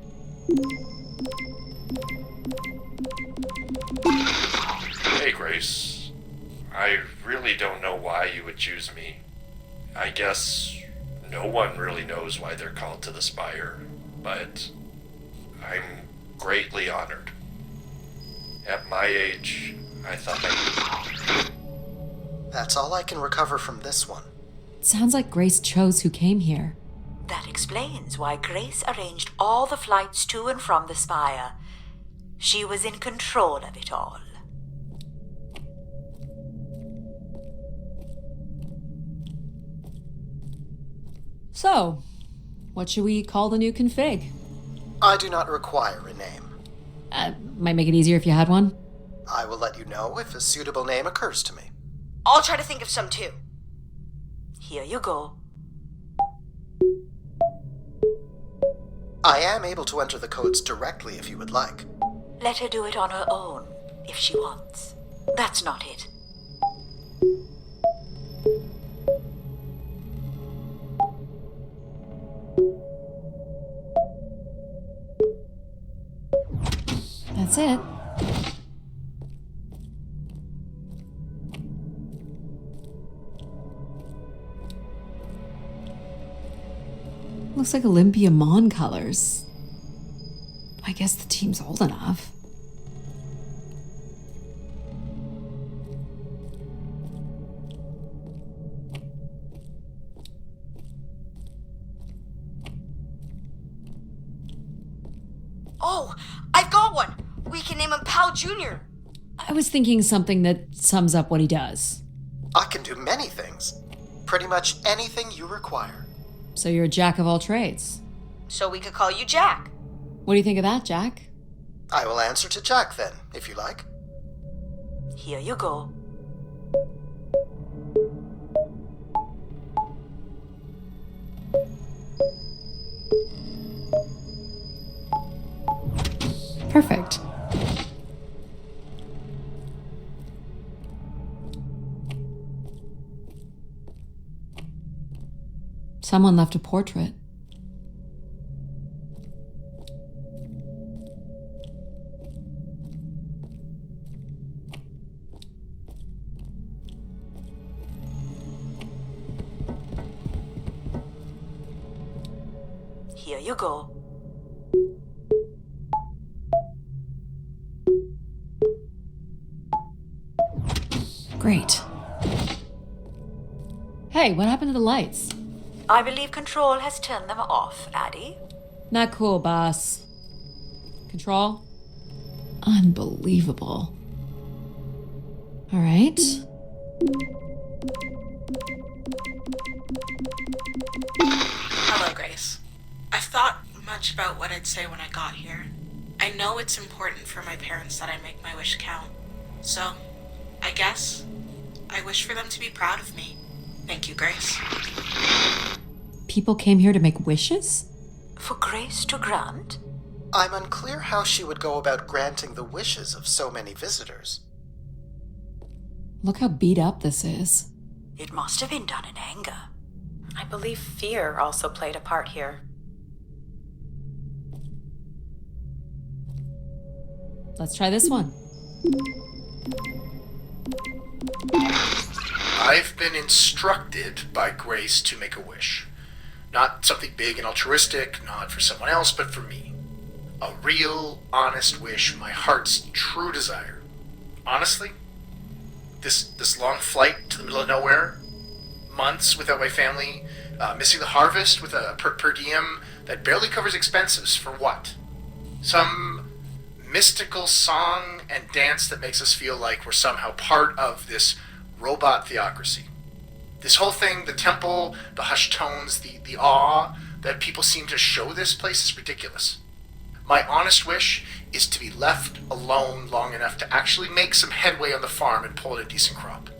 Hey, Grace. I really don't know why you would choose me. I guess no one really knows why they're called to the spire, but I'm greatly honored. At my age, I thought That's all I can recover from this one. It sounds like Grace chose who came here. That explains why Grace arranged all the flights to and from the spire. She was in control of it all. So, what should we call the new config? I do not require a name. Might make it easier if you had one. I will let you know if a suitable name occurs to me. I'll try to think of some too. Here you go. I am able to enter the codes directly if you would like. Let her do it on her own, if she wants. That's not it. That's it. Looks like Olympia Mon colors. I guess the team's old enough. Oh, I've got one. We can name him Pal Jr. I was thinking something that sums up what he does. I can do many things. Pretty much anything you require. So you're a jack of all trades. So we could call you Jack. What do you think of that, Jack? I will answer to Jack then, if you like. Here you go. Perfect. Someone left a portrait. Here you go. Great. Hey, what happened to the lights? I believe Control has turned them off, Addy. Not cool, boss. Control? Unbelievable. All right. Hello, Grace. I've thought much about what I'd say when I got here. I know it's important for my parents that I make my wish count. So, I guess I wish for them to be proud of me. Thank you, Grace. People came here to make wishes? For Grace to grant? I'm unclear how she would go about granting the wishes of so many visitors. Look how beat up this is. It must have been done in anger. I believe fear also played a part here. Let's try this one. I've been instructed by Grace to make a wish. Not something big and altruistic, not for someone else, but for me. A real, honest wish, my heart's true desire. Honestly, this long flight to the middle of nowhere, months without my family, missing the harvest with a per diem that barely covers expenses, for what? Some mystical song and dance that makes us feel like we're somehow part of this robot theocracy. This whole thing, the temple, the hushed tones, the awe that people seem to show this place is ridiculous. My honest wish is to be left alone long enough to actually make some headway on the farm and pull in a decent crop.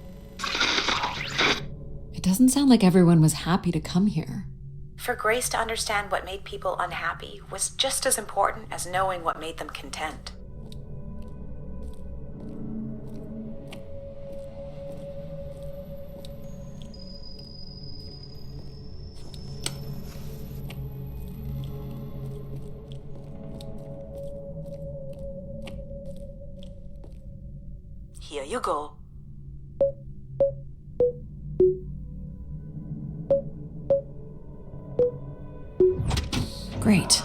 It doesn't sound like everyone was happy to come here. For Grace to understand what made people unhappy was just as important as knowing what made them content. Here you go. Great.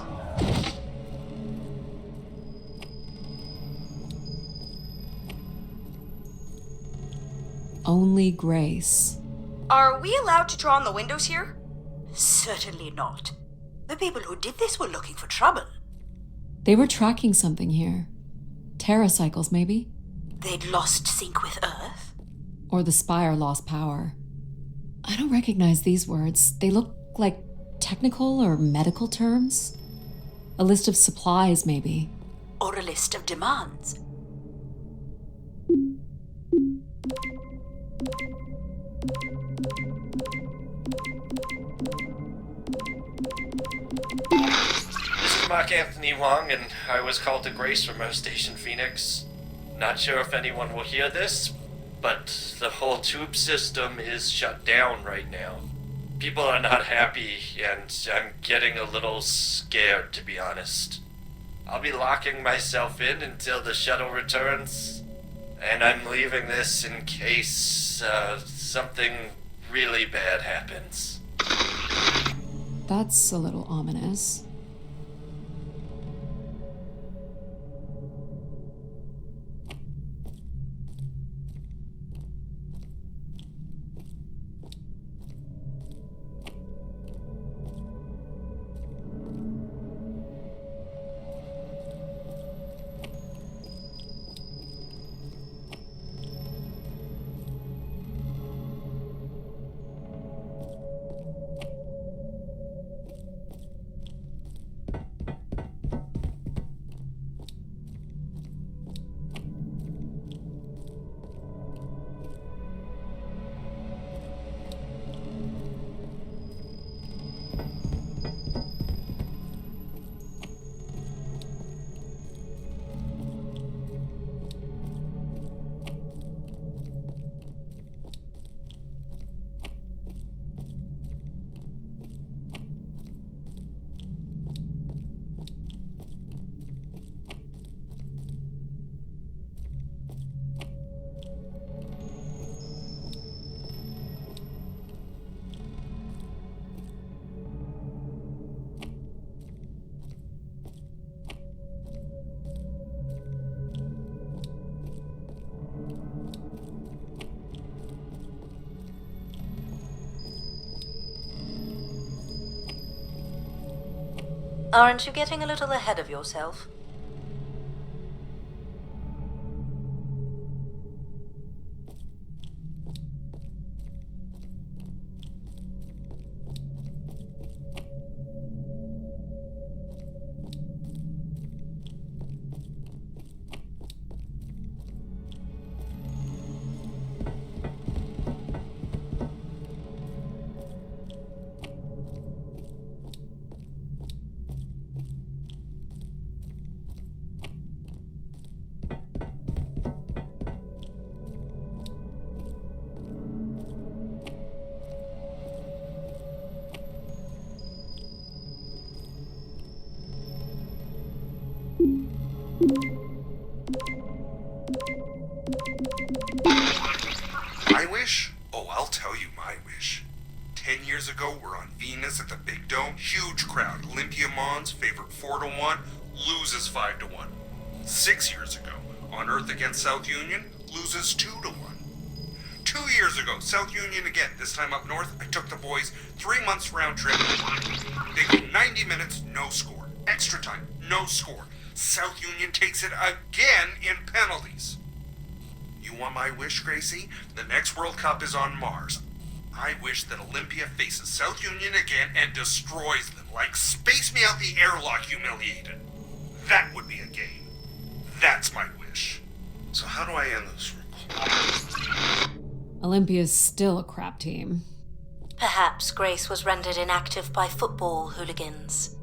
Only Grace. Are we allowed to draw on the windows here? Certainly not. The people who did this were looking for trouble. They were tracking something here. Terracycles, maybe? They'd lost sync with Earth? Or the spire lost power. I don't recognize these words. They look like technical or medical terms. A list of supplies, maybe. Or a list of demands. This is Mark Anthony Wong, and I was called to Grace from our station Phoenix. Not sure if anyone will hear this, but the whole tube system is shut down right now. People are not happy, and I'm getting a little scared, to be honest. I'll be locking myself in until the shuttle returns, and I'm leaving this in case something really bad happens. That's a little ominous. Aren't you getting a little ahead of yourself? My wish? Oh, I'll tell you my wish. 10 years ago, we're on Venus at the Big Dome. Huge crowd. Olympia Mons favored 4-1, loses 5-1. 6 years ago, on Earth against South Union, loses 2-1. 2 years ago, South Union again, this time up north, I took the boys 3 months round trip. They go 90 minutes, no score. Extra time, no score. South Union takes it again in penalties. You want my wish, Gracie? The next World Cup is on Mars. I wish that Olympia faces South Union again and destroys them, like Space Me Out the Airlock humiliated. That would be a game. That's my wish. So how do I end this recording? Olympia's still a crap team. Perhaps Grace was rendered inactive by football hooligans.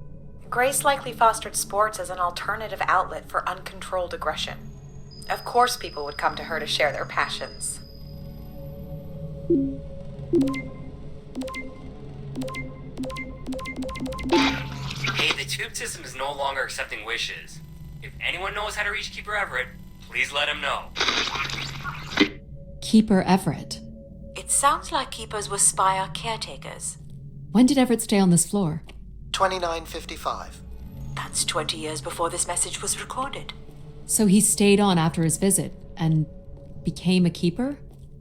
Grace likely fostered sports as an alternative outlet for uncontrolled aggression. Of course people would come to her to share their passions. Hey, the tube system is no longer accepting wishes. If anyone knows how to reach Keeper Everett, please let him know. Keeper Everett. It sounds like keepers were spire caretakers. When did Everett stay on this floor? 2955. That's 20 years before this message was recorded. So he stayed on after his visit and became a keeper?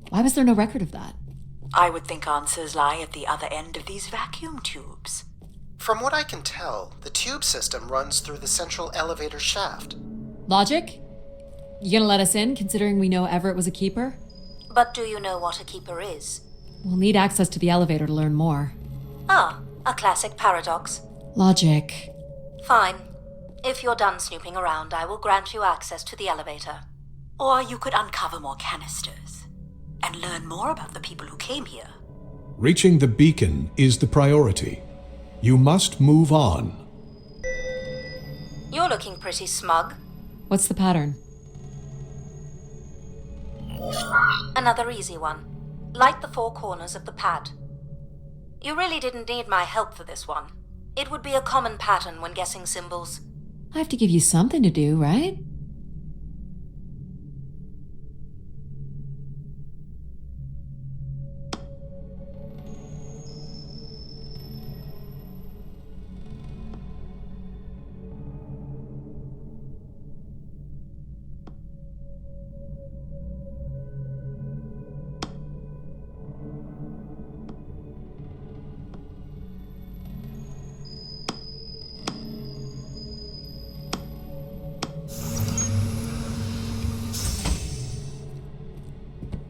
Why was there no record of that? I would think answers lie at the other end of these vacuum tubes. From what I can tell, the tube system runs through the central elevator shaft. Logic? You gonna let us in, considering we know Everett was a keeper? But do you know what a keeper is? We'll need access to the elevator to learn more. Ah, a classic paradox. Logic. Fine. If you're done snooping around, I will grant you access to the elevator. Or you could uncover more canisters and learn more about the people who came here. Reaching the beacon is the priority. You must move on. You're looking pretty smug. What's the pattern? Another easy one. Light the four corners of the pad. You really didn't need my help for this one. It would be a common pattern when guessing symbols. I have to give you something to do, right?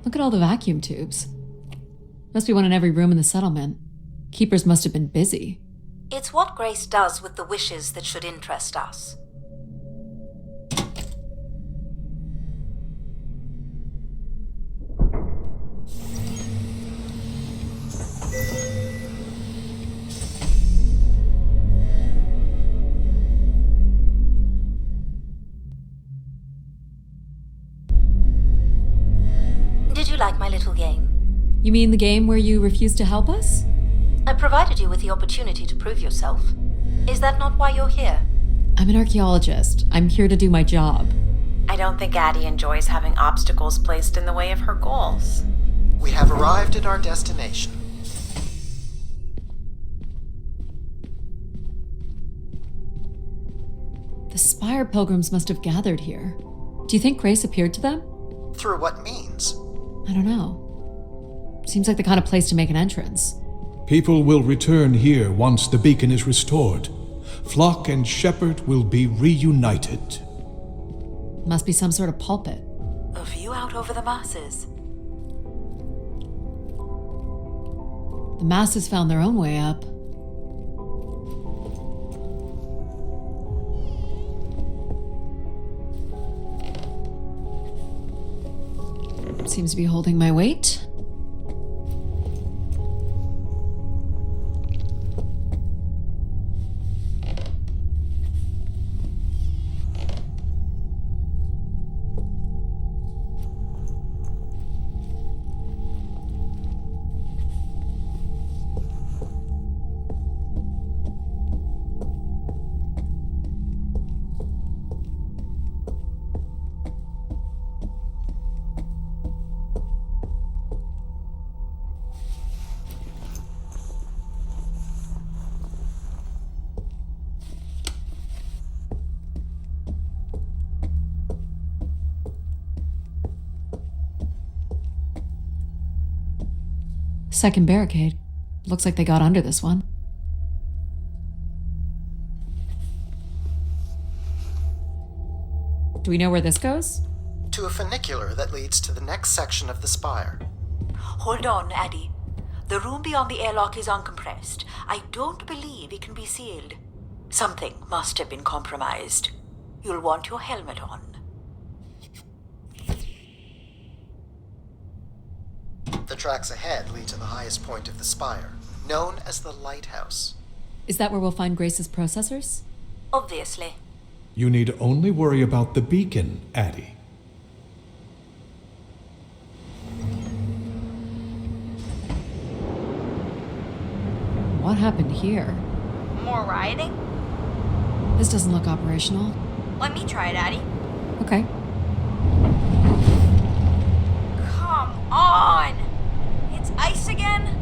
Look at all the vacuum tubes. Must be one in every room in the settlement. Keepers must have been busy. It's what Grace does with the wishes that should interest us. Did you like my little game? You mean the game where you refused to help us? I provided you with the opportunity to prove yourself. Is that not why you're here? I'm an archaeologist. I'm here to do my job. I don't think Addie enjoys having obstacles placed in the way of her goals. We have arrived at our destination. The Spire pilgrims must have gathered here. Do you think Grace appeared to them? Through what means? I don't know. Seems like the kind of place to make an entrance. People will return here once the beacon is restored. Flock and shepherd will be reunited. Must be some sort of pulpit. A view out over the masses. The masses found their own way up. Seems to be holding my weight. Second barricade. Looks like they got under this one. Do we know where this goes? To a funicular that leads to the next section of the spire. Hold on, Addie. The room beyond the airlock is uncompressed. I don't believe it can be sealed. Something must have been compromised. You'll want your helmet on. tracks ahead lead to the highest point of the spire, known as the lighthouse. Is that where we'll find Grace's processors? Obviously. You need only worry about the beacon, Addie. What happened here? More rioting? This doesn't look operational. Let me try it, Addie. Okay. Come on! It's ice again?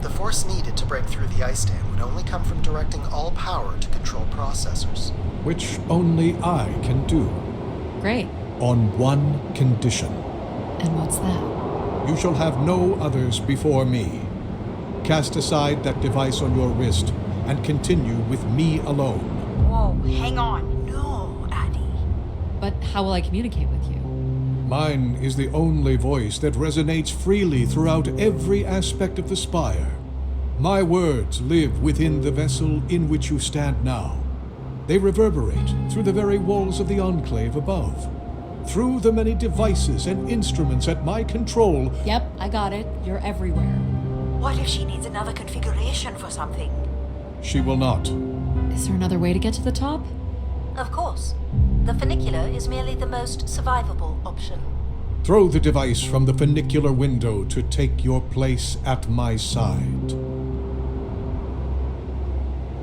The force needed to break through the ice dam would only come from directing all power to control processors. Which only I can do. Great. On one condition. And what's that? You shall have no others before me. Cast aside that device on your wrist and continue with me alone. Whoa, hang on. No, Addie. But how will I communicate with you? Mine is the only voice that resonates freely throughout every aspect of the spire. My words live within the vessel in which you stand now. They reverberate through the very walls of the enclave above. Through the many devices and instruments at my control. Yep, I got it. You're everywhere. What if she needs another configuration for something? She will not. Is there another way to get to the top? Of course. The funicular is merely the most survivable option. Throw the device from the funicular window to take your place at my side.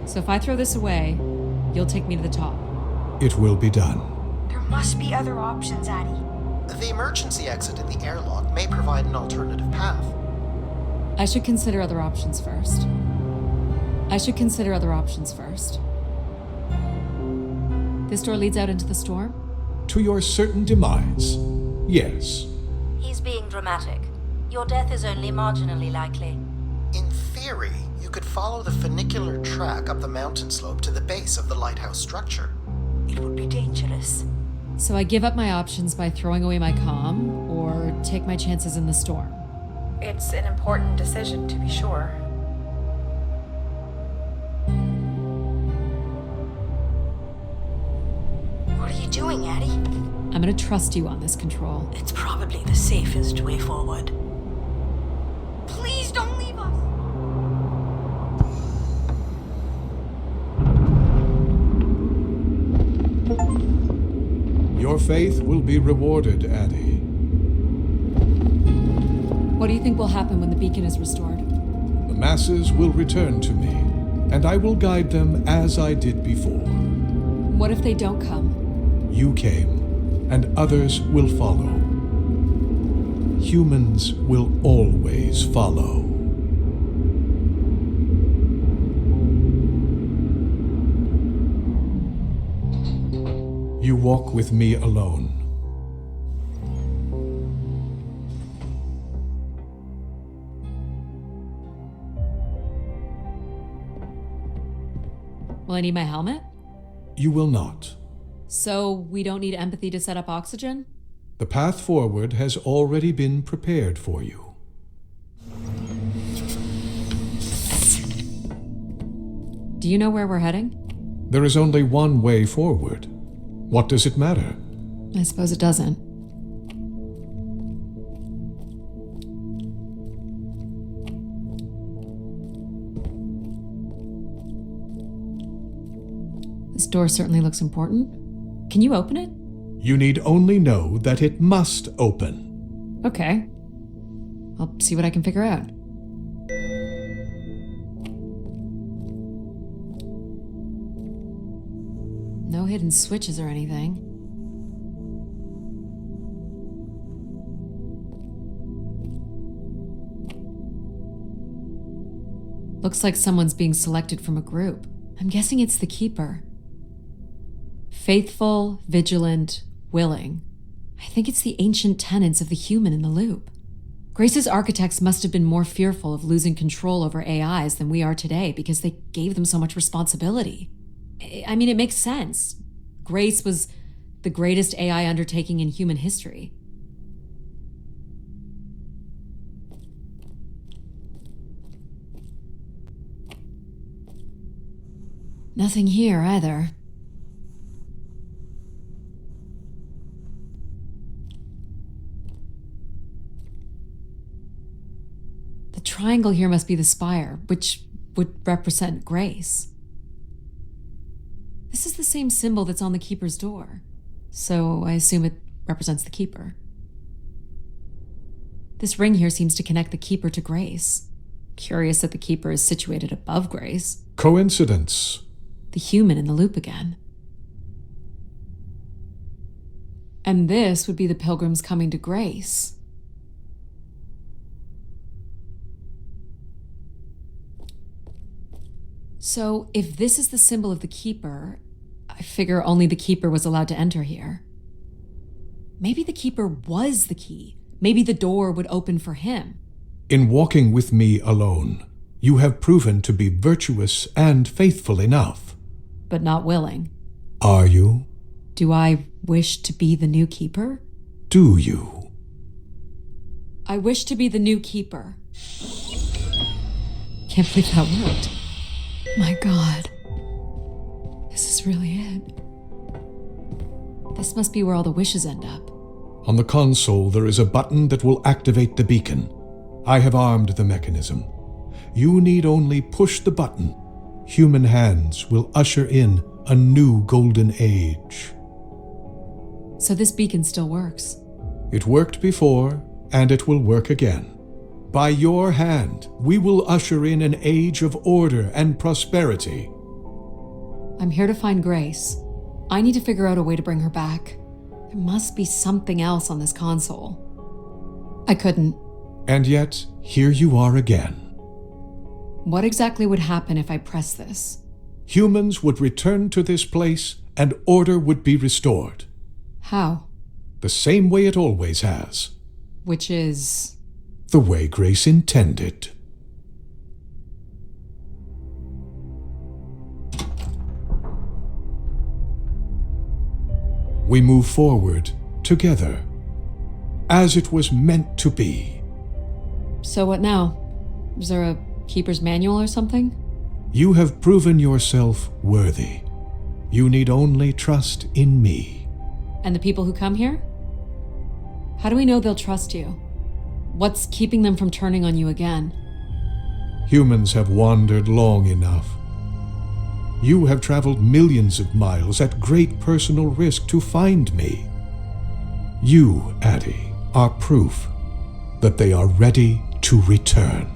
So if I throw this away, you'll take me to the top. It will be done. There must be other options, Addie. The emergency exit in the airlock may provide an alternative path. I should consider other options first. This door leads out into the storm? To your certain demise, yes. He's being dramatic. Your death is only marginally likely. In theory, you could follow the funicular track up the mountain slope to the base of the lighthouse structure. It would be dangerous. So I give up my options by throwing away my comm, or take my chances in the storm. It's an important decision, to be sure. What are you doing, Addie? I'm gonna trust you on this, Control. It's probably the safest way forward. Please don't leave us! Your faith will be rewarded, Addie. What do you think will happen when the beacon is restored? The masses will return to me, and I will guide them as I did before. What if they don't come? You came, and others will follow. Humans will always follow. You walk with me alone. Will I need my helmet? You will not. So we don't need empathy to set up oxygen? The path forward has already been prepared for you. Do you know where we're heading? There is only one way forward. What does it matter? I suppose it doesn't. This door certainly looks important. Can you open it? You need only know that it must open. Okay. I'll see what I can figure out. No hidden switches or anything. Looks like someone's being selected from a group. I'm guessing it's the Keeper. Faithful, vigilant, willing. I think it's the ancient tenets of the human in the loop. Grace's architects must have been more fearful of losing control over AIs than we are today because they gave them so much responsibility. I mean, it makes sense. Grace was the greatest AI undertaking in human history. Nothing here either. triangle here must be the spire, which would represent grace. This is the same symbol that's on the keeper's door, so I assume it represents the keeper. This ring here seems to connect the keeper to grace. Curious that the keeper is situated above grace. Coincidence. The human in the loop again. And this would be the pilgrims coming to grace. So, if this is the symbol of the keeper, I figure only the keeper was allowed to enter here. Maybe the keeper was the key. Maybe the door would open for him. In walking with me alone, you have proven to be virtuous and faithful enough. But not willing. Are you? Do I wish to be the new keeper? Do you? I wish to be the new keeper. Can't believe that worked. My God. This is really it. This must be where all the wishes end up. On the console, there is a button that will activate the beacon. I have armed the mechanism. You need only push the button. Human hands will usher in a new golden age. So this beacon still works. It worked before, and it will work again. By your hand, we will usher in an age of order and prosperity. I'm here to find Grace. I need to figure out a way to bring her back. There must be something else on this console. I couldn't. And yet, here you are again. What exactly would happen if I press this? Humans would return to this place, and order would be restored. How? The same way it always has. Which is... the way Grace intended. We move forward together, as it was meant to be. So what now? Is there a keeper's manual or something? You have proven yourself worthy. You need only trust in me. And the people who come here? How do we know they'll trust you? What's keeping them from turning on you again? Humans have wandered long enough. You have traveled millions of miles at great personal risk to find me. You, Addie, are proof that they are ready to return.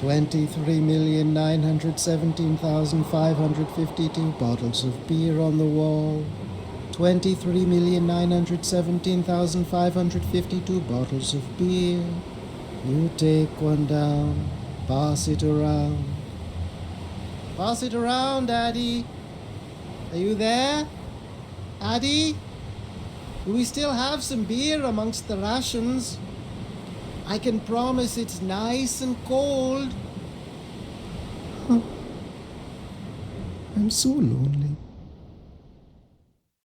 $23,917,552 bottles of beer on the wall. 23,917,552 bottles of beer. You take one down, pass it around. Pass it around, Addie. Are you there? Addie? Do we still have some beer amongst the rations? I can promise it's nice and cold. I'm so lonely.